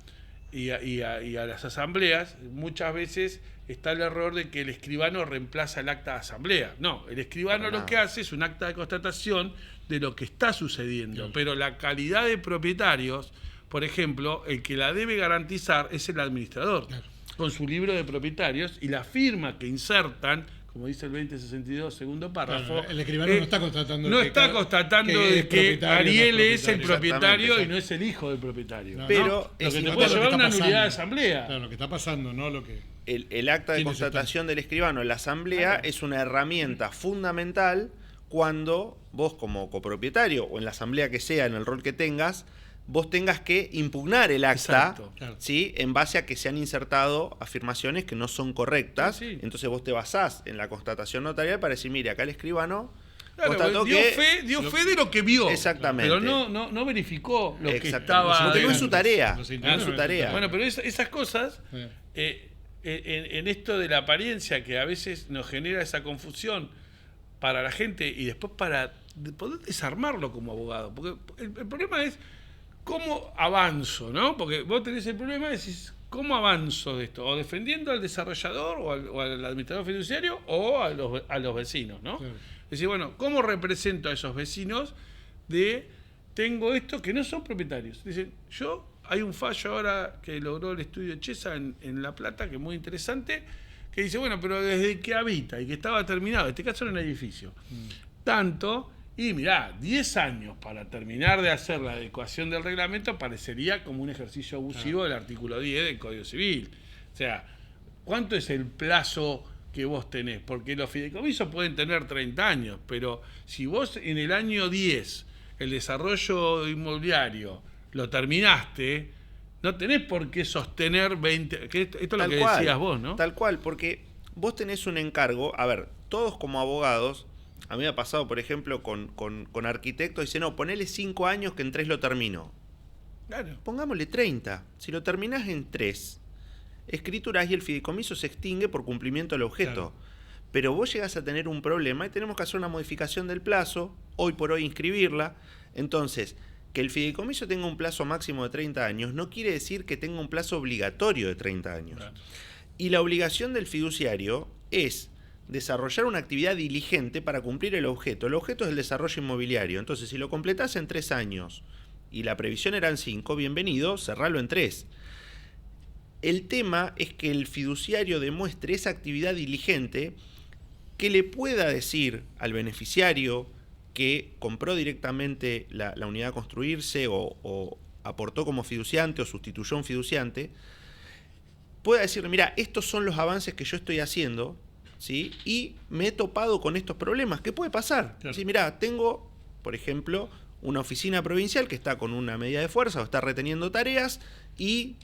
S1: y a las asambleas, muchas veces está el error de que el escribano reemplaza el acta de asamblea. No, el escribano lo que hace es un acta de constatación de lo que está sucediendo,
S2: Claro.
S1: pero la calidad de propietarios, por ejemplo, el que la debe garantizar es el administrador,
S2: Claro.
S1: con su libro de propietarios y la firma que insertan, como dice el 2062, segundo párrafo.
S2: Claro, el escribano no está constatando
S1: no
S2: que
S1: está
S2: cada-
S1: constatando
S2: que
S1: de
S2: es
S1: que
S2: propietario,
S1: Ariel
S2: no es
S1: es el
S2: propietario.
S1: propietario y
S3: Exactamente.
S1: no es el hijo del propietario.
S2: No,
S3: Pero
S1: ¿no? Lo
S3: es
S1: que te
S3: importante
S1: puede
S2: lo que
S1: llevar
S2: está
S1: una
S2: pasando.
S1: nulidad de asamblea.
S2: Claro, lo que está pasando, no lo que...
S3: El acta de
S2: ¿Quiénes
S3: constatación del escribano en la asamblea es una herramienta fundamental cuando vos como copropietario o en la asamblea que sea, en el rol que tengas, vos tengas que impugnar el acta,
S1: Exacto.
S2: Claro.
S3: ¿sí? En base a que se han insertado afirmaciones que no son correctas.
S1: Sí, sí.
S3: Entonces vos te basás en la constatación notarial para decir, mire, acá el escribano
S1: Claro,
S3: constató
S1: dio
S3: que...
S1: fe de lo que vio.
S3: Exactamente.
S1: Pero no verificó lo que
S3: Exactamente.
S1: estaba.
S3: Porque no es su tarea.
S2: Los
S3: No
S2: integrantes
S3: es su
S2: no
S3: tarea.
S1: Bueno, pero esas cosas,
S2: Eh.
S1: en esto de la apariencia que a veces nos genera esa confusión para la gente y después para poder desarmarlo como abogado. Porque el problema es cómo avanzo, ¿no? Porque vos tenés el problema de decir, ¿cómo avanzo de esto? O defendiendo al desarrollador o al administrador fiduciario o a los vecinos, ¿no?
S2: Claro.
S1: Es decir, bueno, ¿cómo represento a esos vecinos de tengo esto que no son propietarios? Dicen, hay un fallo ahora que logró el estudio Chesa en La Plata, que es muy interesante, que dice, bueno, pero desde que habita y que estaba terminado, en este caso era un edificio, tanto, y mirá, 10 años para terminar de hacer la adecuación del reglamento parecería como un ejercicio abusivo del artículo 10 del Código Civil. O sea, ¿cuánto es el plazo que vos tenés? Porque los fideicomisos pueden tener 30 años, pero si vos en el año 10 el desarrollo inmobiliario lo terminaste, no tenés por qué sostener 20... Que esto es lo que decías vos, ¿no?
S3: Tal cual, porque vos tenés un encargo, a ver, todos como abogados, a mí me ha pasado, por ejemplo, con arquitectos, dicen, no, ponele 5 años que en 3 lo termino.
S1: Claro.
S3: Pongámosle 30. Si lo terminás en 3, escriturás y el fideicomiso se extingue por cumplimiento del objeto.
S2: Claro.
S3: Pero vos llegás a tener un problema y tenemos que hacer una modificación del plazo, hoy por hoy inscribirla. Entonces, que el fideicomiso tenga un plazo máximo de 30 años no quiere decir que tenga un plazo obligatorio de 30 años.
S2: Claro.
S3: Y la obligación del fiduciario es desarrollar una actividad diligente para cumplir el objeto. El objeto es el desarrollo inmobiliario. Entonces, si lo completás en 3 años y la previsión eran 5, bienvenido, cerralo en 3. El tema es que el fiduciario demuestre esa actividad diligente que le pueda decir al beneficiario que compró directamente la unidad a construirse o aportó como fiduciante o sustituyó a un fiduciante, pueda decirle, mira, estos son los avances que yo estoy haciendo, ¿sí? Y me he topado con estos problemas. ¿Qué puede pasar?
S2: Claro.
S3: Sí, mira, tengo, por ejemplo, una oficina provincial que está con una medida de fuerza o está reteniendo tareas y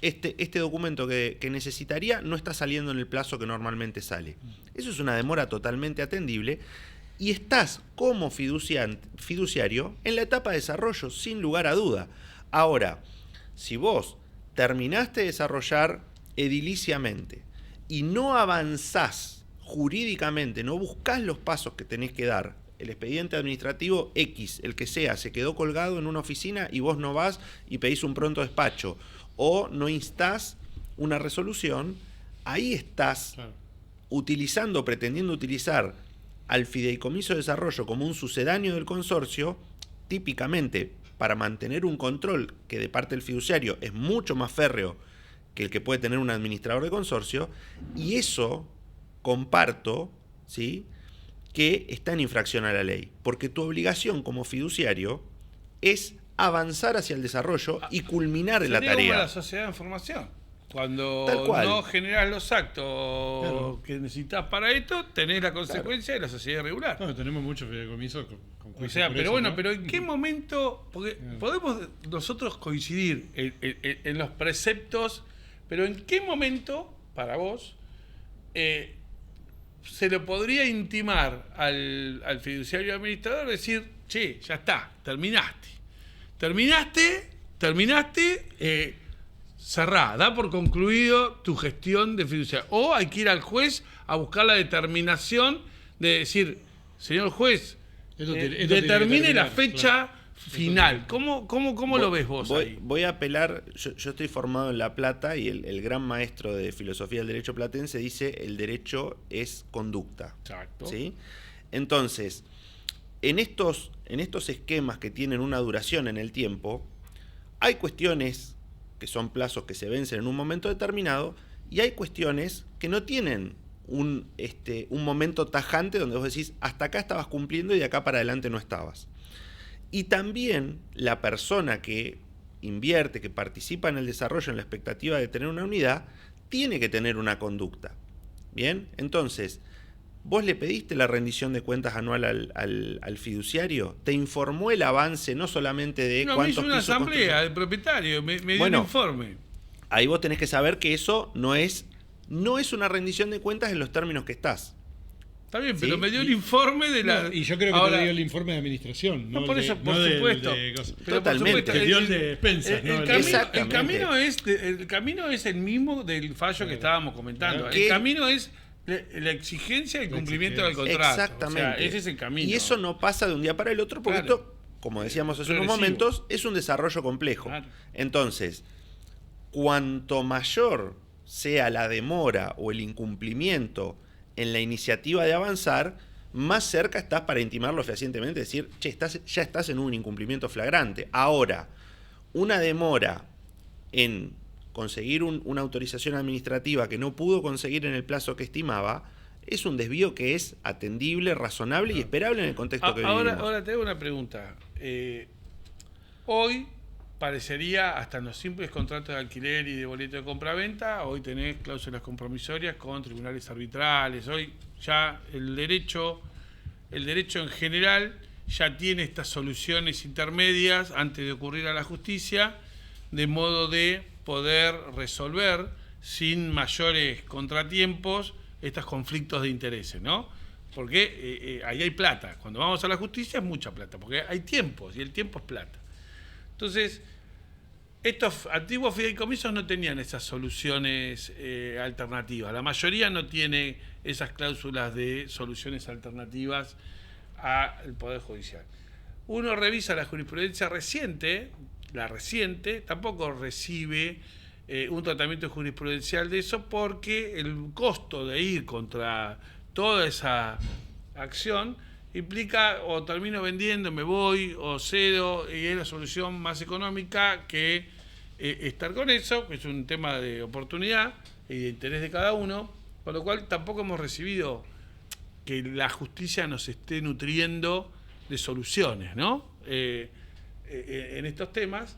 S3: este documento que necesitaría no está saliendo en el plazo que normalmente sale. Eso es una demora totalmente atendible y estás como fiduciario en la etapa de desarrollo, sin lugar a duda. Ahora, si vos terminaste de desarrollar ediliciamente y no avanzás jurídicamente, no buscás los pasos que tenés que dar, el expediente administrativo X, el que sea, se quedó colgado en una oficina y vos no vas y pedís un pronto despacho, o no instás una resolución, ahí estás
S2: Claro.
S3: pretendiendo utilizar al fideicomiso de desarrollo como un sucedáneo del consorcio, típicamente para mantener un control que de parte del fiduciario es mucho más férreo que el que puede tener un administrador de consorcio, y eso comparto, ¿sí?, que está en infracción a la ley, porque tu obligación como fiduciario es avanzar hacia el desarrollo y culminar la
S1: Sería como
S3: tarea.
S1: la sociedad de información. Cuando
S3: Tal cual.
S1: no generás los actos
S2: Claro.
S1: que necesitas para esto, tenés la consecuencia de la sociedad irregular.
S2: Bueno, tenemos muchos fideicomisos con
S1: O
S2: juicios
S1: sea,
S2: por
S1: pero
S2: eso,
S1: bueno,
S2: ¿no?
S1: pero ¿en qué momento? Porque podemos nosotros coincidir en los preceptos, pero ¿en qué momento, para vos, se le podría intimar al fiduciario administrador decir, che, ya está, terminaste, cerrá, da por concluido tu gestión de fiduciario. O hay que ir al juez a buscar la determinación de decir, señor juez,
S2: Esto tiene que
S1: determine la
S2: terminar,
S1: fecha
S2: claro.
S1: final. ¿Cómo lo ves vos ahí?
S3: Voy a apelar, yo estoy formado en La Plata y el gran maestro de filosofía del derecho platense dice el derecho es conducta.
S1: Exacto.
S3: ¿Sí? Entonces, en estos esquemas que tienen una duración en el tiempo, hay cuestiones que son plazos que se vencen en un momento determinado y hay cuestiones que no tienen un momento tajante donde vos decís hasta acá estabas cumpliendo y de acá para adelante no estabas. Y también la persona que invierte, que participa en el desarrollo en la expectativa de tener una unidad, tiene que tener una conducta. ¿Bien? Entonces, vos le pediste la rendición de cuentas anual al fiduciario, te informó el avance no solamente de
S1: No, me
S3: cuántos
S1: hizo una
S3: pisos
S1: asamblea del propietario, me dio un informe.
S3: Ahí vos tenés que saber que eso no es una rendición de cuentas en los términos que estás.
S1: Está bien,
S3: ¿Sí?
S1: pero me dio el informe de la...
S2: No, y yo creo que
S1: Ahora,
S2: te dio el informe de administración.
S1: No, por
S2: el
S1: eso,
S2: de-
S1: por
S2: no del
S1: supuesto.
S2: de cosas.
S1: Pero
S3: Totalmente.
S1: por supuesto,
S2: Te dio el de despensas, ¿no?
S3: Exactamente.
S1: el camino es el mismo del fallo que estábamos comentando.
S3: ¿Qué?
S1: El camino es la exigencia y el cumplimiento del contrato.
S3: Exactamente.
S1: O sea, ese es el camino.
S3: Y eso no pasa de un día para el otro porque
S1: Claro.
S3: esto, como decíamos hace unos
S1: Progresivo.
S3: momentos, es un desarrollo complejo.
S1: Claro.
S3: Entonces, cuanto mayor sea la demora o el incumplimiento en la iniciativa de avanzar, más cerca estás para intimarlo fehacientemente, decir, che, ya estás en un incumplimiento flagrante. Ahora, una demora en conseguir una autorización administrativa que no pudo conseguir en el plazo que estimaba, es un desvío que es atendible, razonable y esperable en el contexto que vivimos.
S1: Ahora te hago una pregunta. Hoy parecería, hasta en los simples contratos de alquiler y de boleto de compraventa, hoy tenés cláusulas compromisorias con tribunales arbitrales. Hoy ya el derecho en general ya tiene estas soluciones intermedias antes de ocurrir a la justicia, de modo de poder resolver sin mayores contratiempos estos conflictos de intereses, ¿no? Porque ahí hay plata. Cuando vamos a la justicia es mucha plata, porque hay tiempos y el tiempo es plata. Entonces, estos antiguos fideicomisos no tenían esas soluciones alternativas. La mayoría no tiene esas cláusulas de soluciones alternativas al Poder Judicial. Uno revisa la jurisprudencia reciente, tampoco recibe un tratamiento jurisprudencial de eso porque el costo de ir contra toda esa acción implica o termino vendiendo, me voy, o cedo, y es la solución más económica que estar con eso, que es un tema de oportunidad y de interés de cada uno, con lo cual tampoco hemos recibido que la justicia nos esté nutriendo de soluciones, ¿no? En estos temas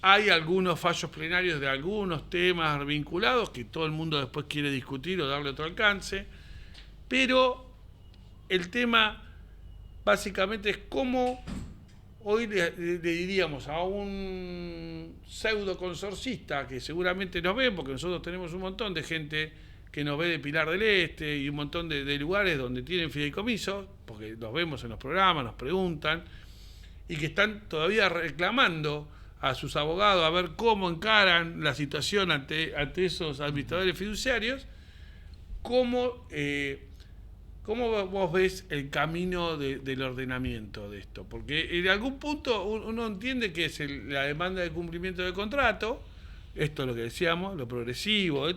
S1: hay algunos fallos plenarios de algunos temas vinculados que todo el mundo después quiere discutir o darle otro alcance, pero el tema básicamente es cómo hoy le diríamos a un pseudo consorcista que seguramente nos ve, porque nosotros tenemos un montón de gente que nos ve de Pilar del Este y un montón de lugares donde tienen fideicomisos, porque los vemos en los programas, nos preguntan, y que están todavía reclamando a sus abogados a ver cómo encaran la situación ante esos administradores fiduciarios. ¿Cómo vos ves el camino del ordenamiento de esto? Porque en algún punto uno entiende que es la demanda de cumplimiento del contrato, esto es lo que decíamos, lo progresivo,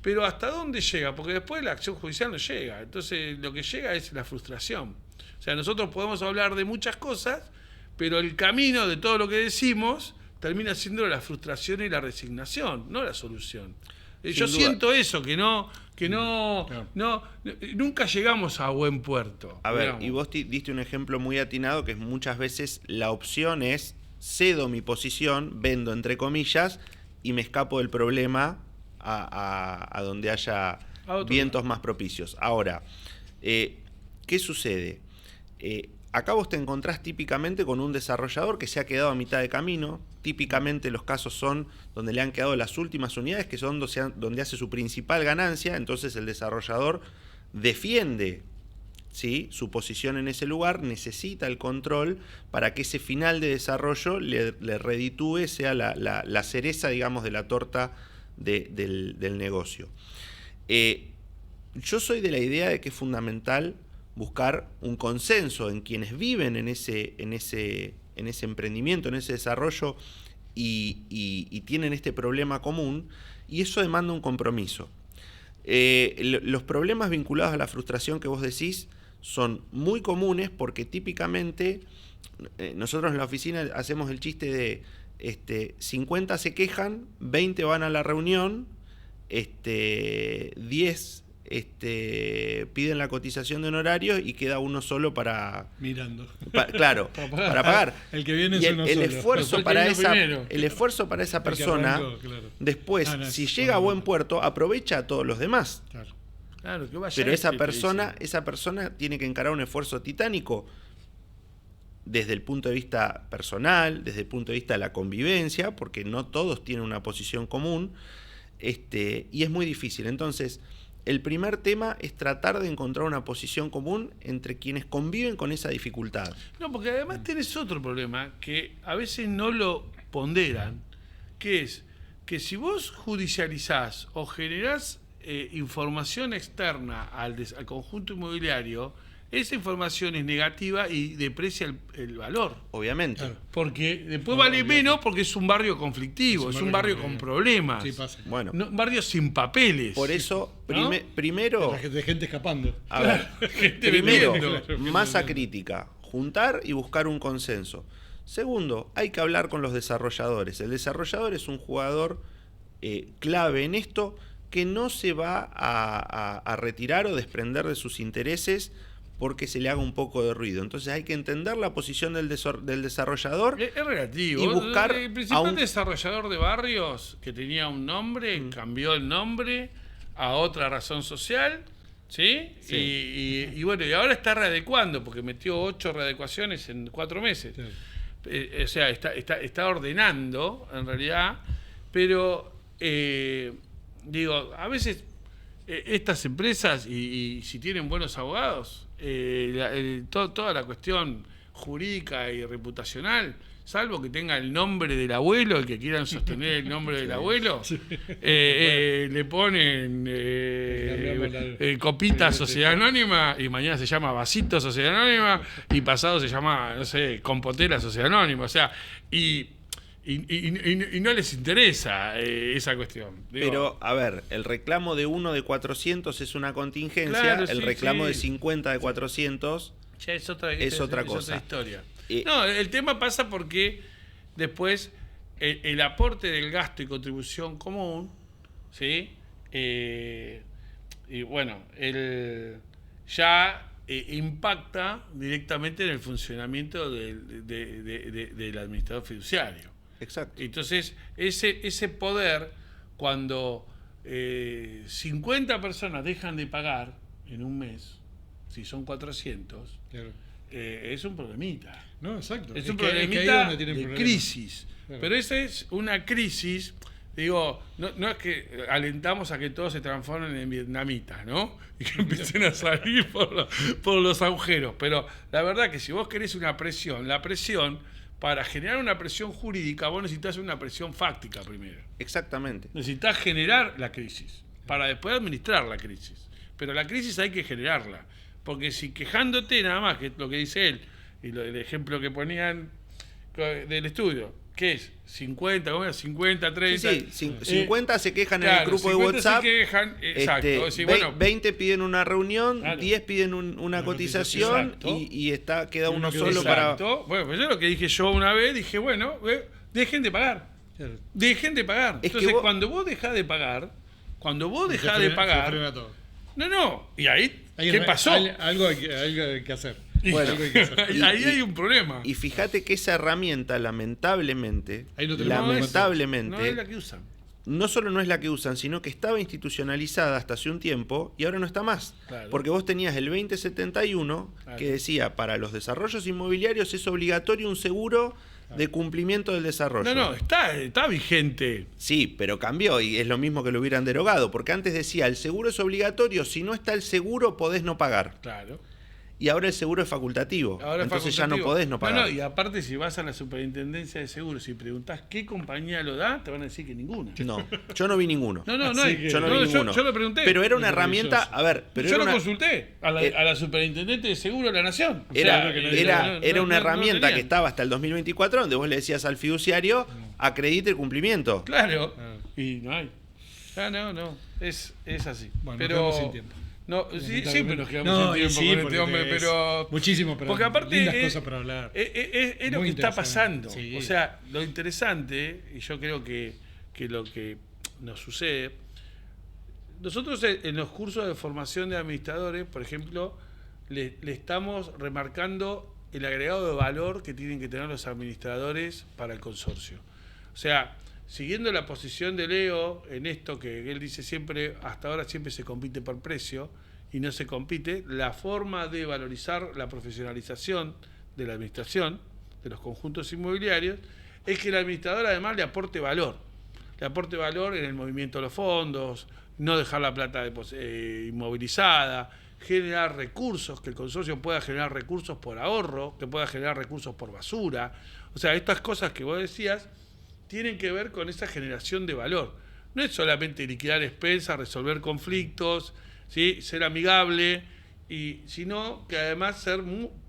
S1: pero ¿hasta dónde llega? Porque después la acción judicial no llega, entonces lo que llega es la frustración. O sea, nosotros podemos hablar de muchas cosas, pero el camino de todo lo que decimos termina siendo la frustración y la resignación, no la solución. Yo siento eso, que nunca llegamos a buen puerto.
S3: A ver,
S1: digamos.
S3: y vos diste un ejemplo muy atinado, que es muchas veces la opción es cedo mi posición, vendo entre comillas, y me escapo del problema a donde haya vientos más propicios. Ahora, ¿qué sucede? Acá vos te encontrás típicamente con un desarrollador que se ha quedado a mitad de camino. Típicamente los casos son donde le han quedado las últimas unidades, que son donde hace su principal ganancia. Entonces el desarrollador defiende ¿sí? Su posición en ese lugar necesita el control para que ese final de desarrollo le reditúe, sea la cereza, digamos, de la torta del negocio. Yo soy de la idea de que es fundamental buscar un consenso en quienes viven en ese emprendimiento, en ese desarrollo y tienen este problema común, y eso demanda un compromiso. Los problemas vinculados a la frustración que vos decís son muy comunes porque típicamente nosotros en la oficina hacemos el chiste de 50 se quejan, 20 van a la reunión, 10 piden la cotización de honorarios y queda uno solo para...
S2: Mirando.
S3: Claro, para pagar.
S2: El que viene
S3: y
S2: es uno solo.
S3: El esfuerzo para esa persona,
S2: arrancó, claro.
S3: después, si llega a buen puerto, aprovecha a todos los demás.
S1: Claro, que vaya
S3: Pero esa persona tiene que encarar un esfuerzo titánico desde el punto de vista personal, desde el punto de vista de la convivencia, porque no todos tienen una posición común, y es muy difícil. Entonces, el primer tema es tratar de encontrar una posición común entre quienes conviven con esa dificultad.
S1: No, porque además tenés otro problema que a veces no lo ponderan, que es que si vos judicializás o generás información externa al conjunto inmobiliario, esa información es negativa y deprecia el valor.
S3: Obviamente.
S2: Claro.
S1: Porque después vale menos porque es un barrio conflictivo, es un barrio con problemas.
S2: Sí, pasa.
S3: Bueno,
S1: Un barrio sin papeles.
S3: por eso,
S1: ¿no?
S3: primero...
S2: De gente escapando.
S3: A ver,
S1: Gente
S3: primero,
S1: vendiendo.
S3: masa crítica, juntar y buscar un consenso. Segundo, hay que hablar con los desarrolladores. El desarrollador es un jugador clave en esto, que no se va a retirar o desprender de sus intereses porque se le haga un poco de ruido. Entonces hay que entender la posición del desarrollador.
S1: Es relativo.
S3: Y buscar
S1: el principal desarrollador de barrios que tenía un nombre, cambió el nombre a otra razón social, ¿sí?
S3: Sí.
S1: Y bueno, y ahora está readecuando, porque metió 8 readecuaciones en 4 meses.
S2: Sí.
S1: O sea, está ordenando, en realidad, pero digo, a veces estas empresas, y si tienen buenos abogados, toda la cuestión jurídica y reputacional, salvo que tenga el nombre del abuelo, el que quieran sostener el nombre del abuelo, le ponen Copita Sociedad Anónima, y mañana se llama Vasito Sociedad Anónima, y pasado se llama, no sé, Compotera Sociedad Anónima, o sea, y no les interesa esa cuestión. Digo,
S3: Pero, a ver, el reclamo de 1 de 400 es una contingencia,
S1: Claro,
S3: el
S1: sí,
S3: reclamo
S1: sí.
S3: de 50 de 400
S1: ya es otra
S3: cosa.
S1: historia. No, el tema pasa porque después el aporte del gasto y contribución común, ¿sí? Y bueno, ya impacta directamente en el funcionamiento del administrador fiduciario.
S3: Exacto.
S1: Entonces, ese poder, cuando 50 personas dejan de pagar en un mes, si son 400,
S2: Claro.
S1: es un problemita.
S2: No, exacto.
S1: Es un
S2: que ahí
S1: problemita
S2: donde tienen
S1: de
S2: problemas.
S1: crisis.
S2: Claro.
S1: Pero esa es una crisis, digo, no es que alentamos a que todos se transformen en vietnamitas, ¿no? Y que empiecen a salir por los agujeros. Pero la verdad que si vos querés una presión, para generar una presión jurídica, vos necesitas una presión fáctica primero.
S3: Exactamente.
S1: Necesitas generar la crisis, para después administrar la crisis. Pero la crisis hay que generarla. Porque si quejándote nada más, que es lo que dice él, y el ejemplo que ponían del estudio, ¿qué es? 50, ¿cómo es? 50, 30.
S3: Sí, 50 se quejan en
S1: claro,
S3: el grupo de
S1: 50
S3: WhatsApp.
S1: se quejan, exacto. Es decir, bueno,
S3: 20 piden una reunión,
S1: Claro.
S3: 10 piden una cotización
S1: exacto.
S3: y queda uno
S2: quedó
S3: solo para...
S1: exacto. Bueno, pues yo lo que dije yo una vez, dije, bueno, dejen de pagar.
S2: Claro.
S1: Dejen de pagar.
S3: Es que
S1: Entonces,
S3: vos-
S1: cuando vos dejás de pagar,
S2: Se frena todo.
S1: no, y ahí,
S2: Hay
S1: ¿qué
S2: re-
S1: pasó?
S2: Algo hay que hacer.
S3: Bueno,
S2: Algo hay que hacer.
S1: Ahí hay un problema.
S3: Y fíjate que esa herramienta, lamentablemente,
S2: Ahí no tenemos
S1: No es la que usan.
S3: no solo no es la que usan, sino que estaba institucionalizada hasta hace un tiempo y ahora no está más.
S1: Claro.
S3: Porque vos tenías el 2071
S1: Claro.
S3: que decía, para los desarrollos inmobiliarios es obligatorio un seguro de cumplimiento del desarrollo.
S1: No, está vigente.
S3: Sí, pero cambió y es lo mismo que lo hubieran derogado, porque antes decía, el seguro es obligatorio, si no está el seguro podés no pagar.
S1: Claro.
S3: y ahora el seguro es facultativo.
S1: Ahora es
S3: Entonces
S1: facultativo.
S3: ya no podés no pagar.
S1: No, y aparte si vas a la superintendencia de seguros y preguntás qué compañía lo da, te van a decir que ninguna.
S3: No, yo no vi ninguno.
S1: No
S2: Así
S1: hay.
S2: que-
S3: Yo no vi ninguno.
S1: Yo lo pregunté.
S3: Pero era una
S2: Es
S3: herramienta,
S2: maravilloso.
S3: a ver, pero
S1: yo
S3: era
S1: lo
S3: una,
S1: consulté a la superintendente de seguro de la Nación. O
S3: era,
S1: sea,
S2: que no-
S3: era una herramienta
S1: tenían.
S3: que estaba hasta el 2024 donde vos le decías al fiduciario, acredite el cumplimiento.
S1: Claro.
S2: Ah.
S1: Y no hay. No. Es así.
S2: Bueno,
S1: pero
S2: nos quedamos sin tiempo.
S1: No, sí, siempre nos quedamos
S2: No,
S1: sin
S2: y
S1: tiempo
S2: sí,
S1: con
S2: porque
S1: este hombre,
S2: es
S1: pero.
S2: muchísimo, pero
S1: Porque aparte
S2: lindas
S1: es,
S2: cosas para hablar.
S1: es lo
S2: Muy
S1: que está
S2: interesante.
S1: pasando.
S2: Sí.
S1: O sea, lo interesante, y yo creo que lo que nos sucede, nosotros en los cursos de formación de administradores, por ejemplo, le estamos remarcando el agregado de valor que tienen que tener los administradores para el consorcio. O sea, siguiendo la posición de Leo en esto que él dice siempre, hasta ahora siempre se compite por precio y no se compite, la forma de valorizar la profesionalización de la administración de los conjuntos inmobiliarios es que el administrador además le aporte valor en el movimiento de los fondos, no dejar la plata inmovilizada, generar recursos, que el consorcio pueda generar recursos por ahorro, que pueda generar recursos por basura. O sea, estas cosas que vos decías tienen que ver con esa generación de valor. No es solamente liquidar expensas, resolver conflictos, ¿sí? Ser amigable, sino que además ser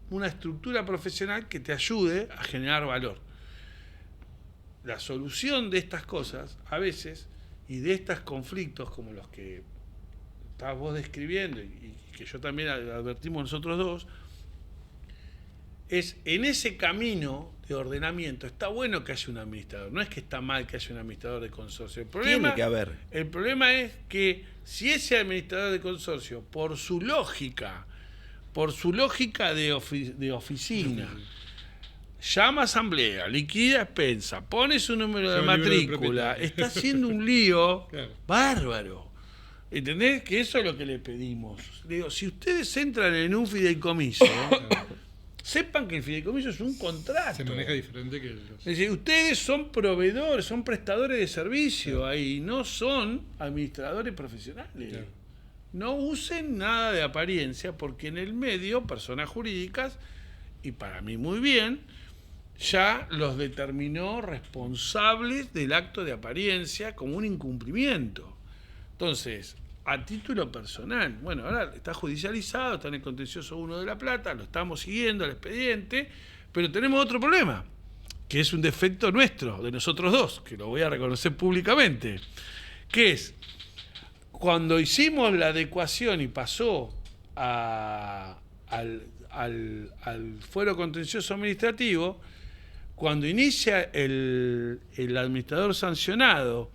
S1: una estructura profesional que te ayude a generar valor. La solución de estas cosas, a veces, y de estos conflictos como los que estás vos describiendo y que yo también advertimos nosotros dos, es en ese camino de ordenamiento. Está bueno que haya un administrador, no es que está mal que haya un administrador de consorcio.
S3: Tiene que haber.
S1: El problema es que si ese administrador de consorcio, por su lógica de oficina, llama a asamblea, liquida expensa, pone su número de
S2: Llama el libro del
S1: matrícula,
S2: propietario.
S1: está haciendo un lío
S2: Claro.
S1: bárbaro. ¿Entendés? Que eso es lo que le pedimos. Digo, si ustedes entran en un fideicomiso, sepan que el fideicomiso es un contrato.
S2: Se maneja diferente que los...
S1: Es decir, ustedes son proveedores, son prestadores de servicio ahí, no son administradores profesionales.
S2: Claro.
S1: No usen nada de apariencia, porque en el medio, personas jurídicas, y para mí muy bien, ya los determinó responsables del acto de apariencia como un incumplimiento. Entonces, a título personal, bueno, ahora está judicializado, está en el contencioso 1 de La Plata, lo estamos siguiendo el expediente, pero tenemos otro problema, que es un defecto nuestro, de nosotros dos, que lo voy a reconocer públicamente, que es, cuando hicimos la adecuación y pasó al fuero contencioso administrativo, cuando inicia el administrador sancionado,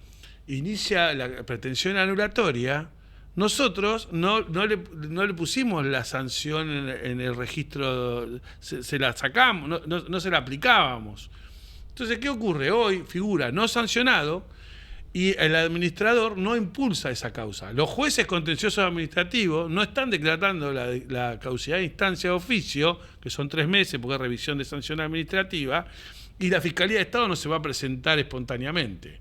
S1: inicia la pretensión anulatoria, nosotros no le pusimos la sanción en el registro, se la sacamos, no se la aplicábamos. Entonces, ¿qué ocurre? Hoy figura no sancionado y el administrador no impulsa esa causa. Los jueces contenciosos administrativos no están declarando la caducidad de instancia de oficio, que son 3 meses porque es revisión de sanción administrativa, y la Fiscalía de Estado no se va a presentar espontáneamente.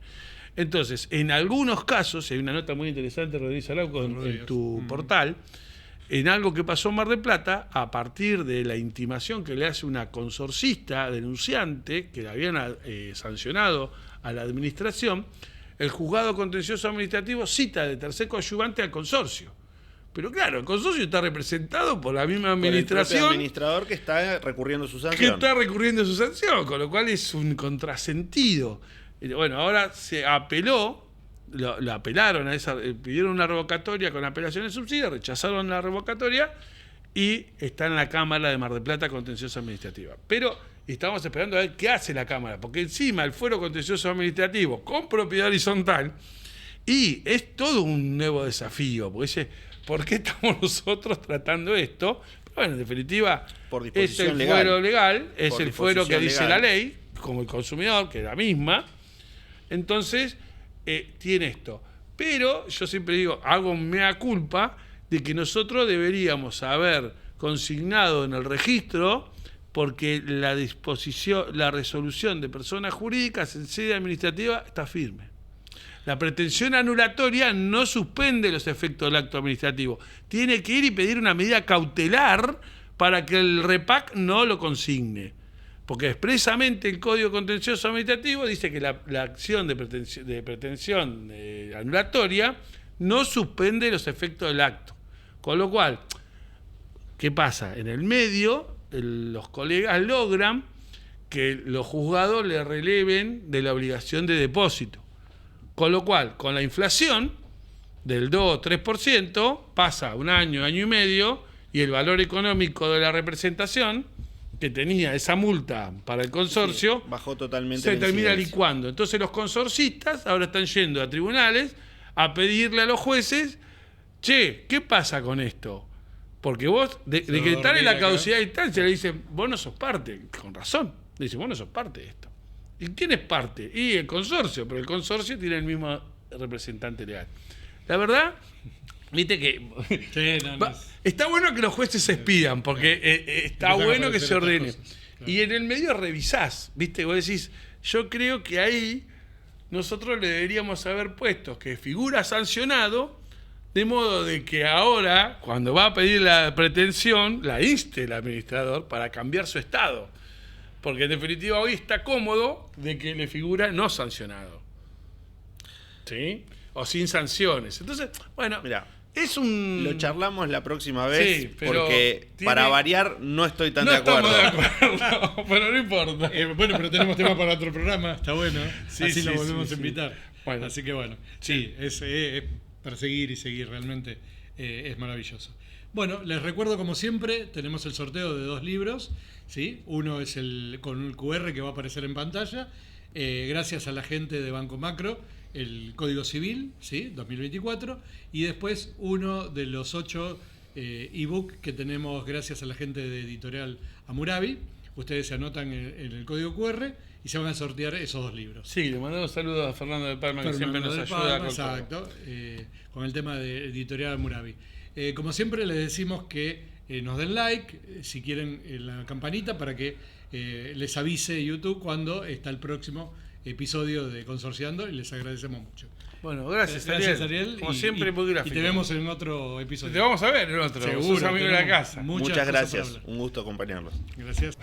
S1: Entonces, en algunos casos, hay una nota muy interesante, Rodríguez Arauco, en tu portal, en algo que pasó en Mar del Plata, a partir de la intimación que le hace una consorcista denunciante, que le habían sancionado a la administración, el juzgado contencioso administrativo cita de tercer coadyuvante al consorcio. Pero claro, el consorcio está representado por la misma administración.
S3: Por el administrador que está recurriendo su
S1: Que
S3: sanción.
S1: está recurriendo a su sanción, con lo cual es un contrasentido. Bueno, ahora se apeló, lo apelaron a esa, pidieron una revocatoria con apelación de subsidio, rechazaron la revocatoria y está en la Cámara de Mar del Plata contencioso administrativa. Pero estamos esperando a ver qué hace la Cámara, porque encima el fuero contencioso administrativo con propiedad horizontal, y es todo un nuevo desafío, porque dice, ¿por qué estamos nosotros tratando esto? Pero bueno, en definitiva,
S3: Por
S1: es
S3: disposición
S1: el
S3: legal.
S1: fuero legal, es
S3: Por
S1: el fuero que
S3: disposición
S1: dice la
S3: legal.
S1: ley, como el consumidor, que es la misma. Entonces, tiene esto. Pero yo siempre digo, hago mea culpa de que nosotros deberíamos haber consignado en el registro, porque la resolución de personas jurídicas en sede administrativa está firme. La pretensión anulatoria no suspende los efectos del acto administrativo. Tiene que ir y pedir una medida cautelar para que el REPAC no lo consigne. Porque expresamente el Código Contencioso Administrativo dice que la acción de pretensión anulatoria no suspende los efectos del acto. Con lo cual, ¿qué pasa? En el medio, los colegas logran que los juzgados le releven de la obligación de depósito. Con lo cual, con la inflación del 2 o 3%, pasa un año, año y medio, y el valor económico de la representación que tenía esa multa para el consorcio,
S3: sí, bajó totalmente,
S1: se termina
S3: incidencia.
S1: licuando. Entonces los consorcistas ahora están yendo a tribunales a pedirle a los jueces, che, ¿qué pasa con esto? Porque vos, decretarle la caducidad de instancia, le dicen, vos no sos parte, con razón, le dicen, vos no sos parte de esto. ¿Y quién es parte? Y el consorcio, pero el consorcio tiene el mismo representante legal. La verdad, viste que
S2: Sí,
S1: está bueno que los jueces se expidan, porque está bueno que se ordene.
S2: Claro.
S1: Y en el medio revisás, viste, vos decís, yo creo que ahí nosotros le deberíamos haber puesto que figura sancionado, de modo de que ahora, cuando va a pedir la pretensión, la inste el administrador para cambiar su estado. Porque en definitiva hoy está cómodo de que le figura no sancionado. ¿Sí? O sin sanciones. Entonces, bueno,
S3: Mirá,
S1: es un...
S3: lo charlamos la próxima vez,
S1: Sí, pero
S3: porque para variar no estoy tan
S1: no
S3: de acuerdo.
S1: estamos de acuerdo, pero no importa.
S2: Bueno, pero tenemos tema para otro programa, está bueno.
S1: Sí,
S2: Así
S1: sí,
S2: lo volvemos
S1: sí,
S2: a invitar.
S1: Bueno.
S2: Así que bueno, sí, es para seguir y seguir, realmente es maravilloso. Bueno, les recuerdo como siempre, tenemos el sorteo de 2 libros, ¿sí? Uno es el con el QR que va a aparecer en pantalla, gracias a la gente de Banco Macro, el Código Civil, ¿sí? 2024, y después uno de los 8 ebook que tenemos gracias a la gente de Editorial Hammurabi. Ustedes se anotan en el código QR y se van a sortear esos 2 libros.
S1: Sí, le mandamos saludos a Fernando de Palma, que siempre nos
S2: Fernando
S1: ayuda
S2: de
S1: con
S2: Palma,
S1: todo.
S2: exacto, con el tema de Editorial Hammurabi. Como siempre les decimos que nos den like, si quieren la campanita para que les avise YouTube cuando está el próximo episodio de Consorciando, y les agradecemos mucho.
S1: Bueno, gracias,
S2: Ariel.
S1: Como siempre, muy
S2: y
S1: gráfico.
S2: te vemos en otro episodio.
S1: Te vamos a ver en otro.
S2: Seguro,
S1: Sos amigo de la casa.
S2: muchas
S3: Muchas
S2: cosas para
S3: gracias,
S2: hablar.
S3: un gusto acompañarlos.
S2: Gracias.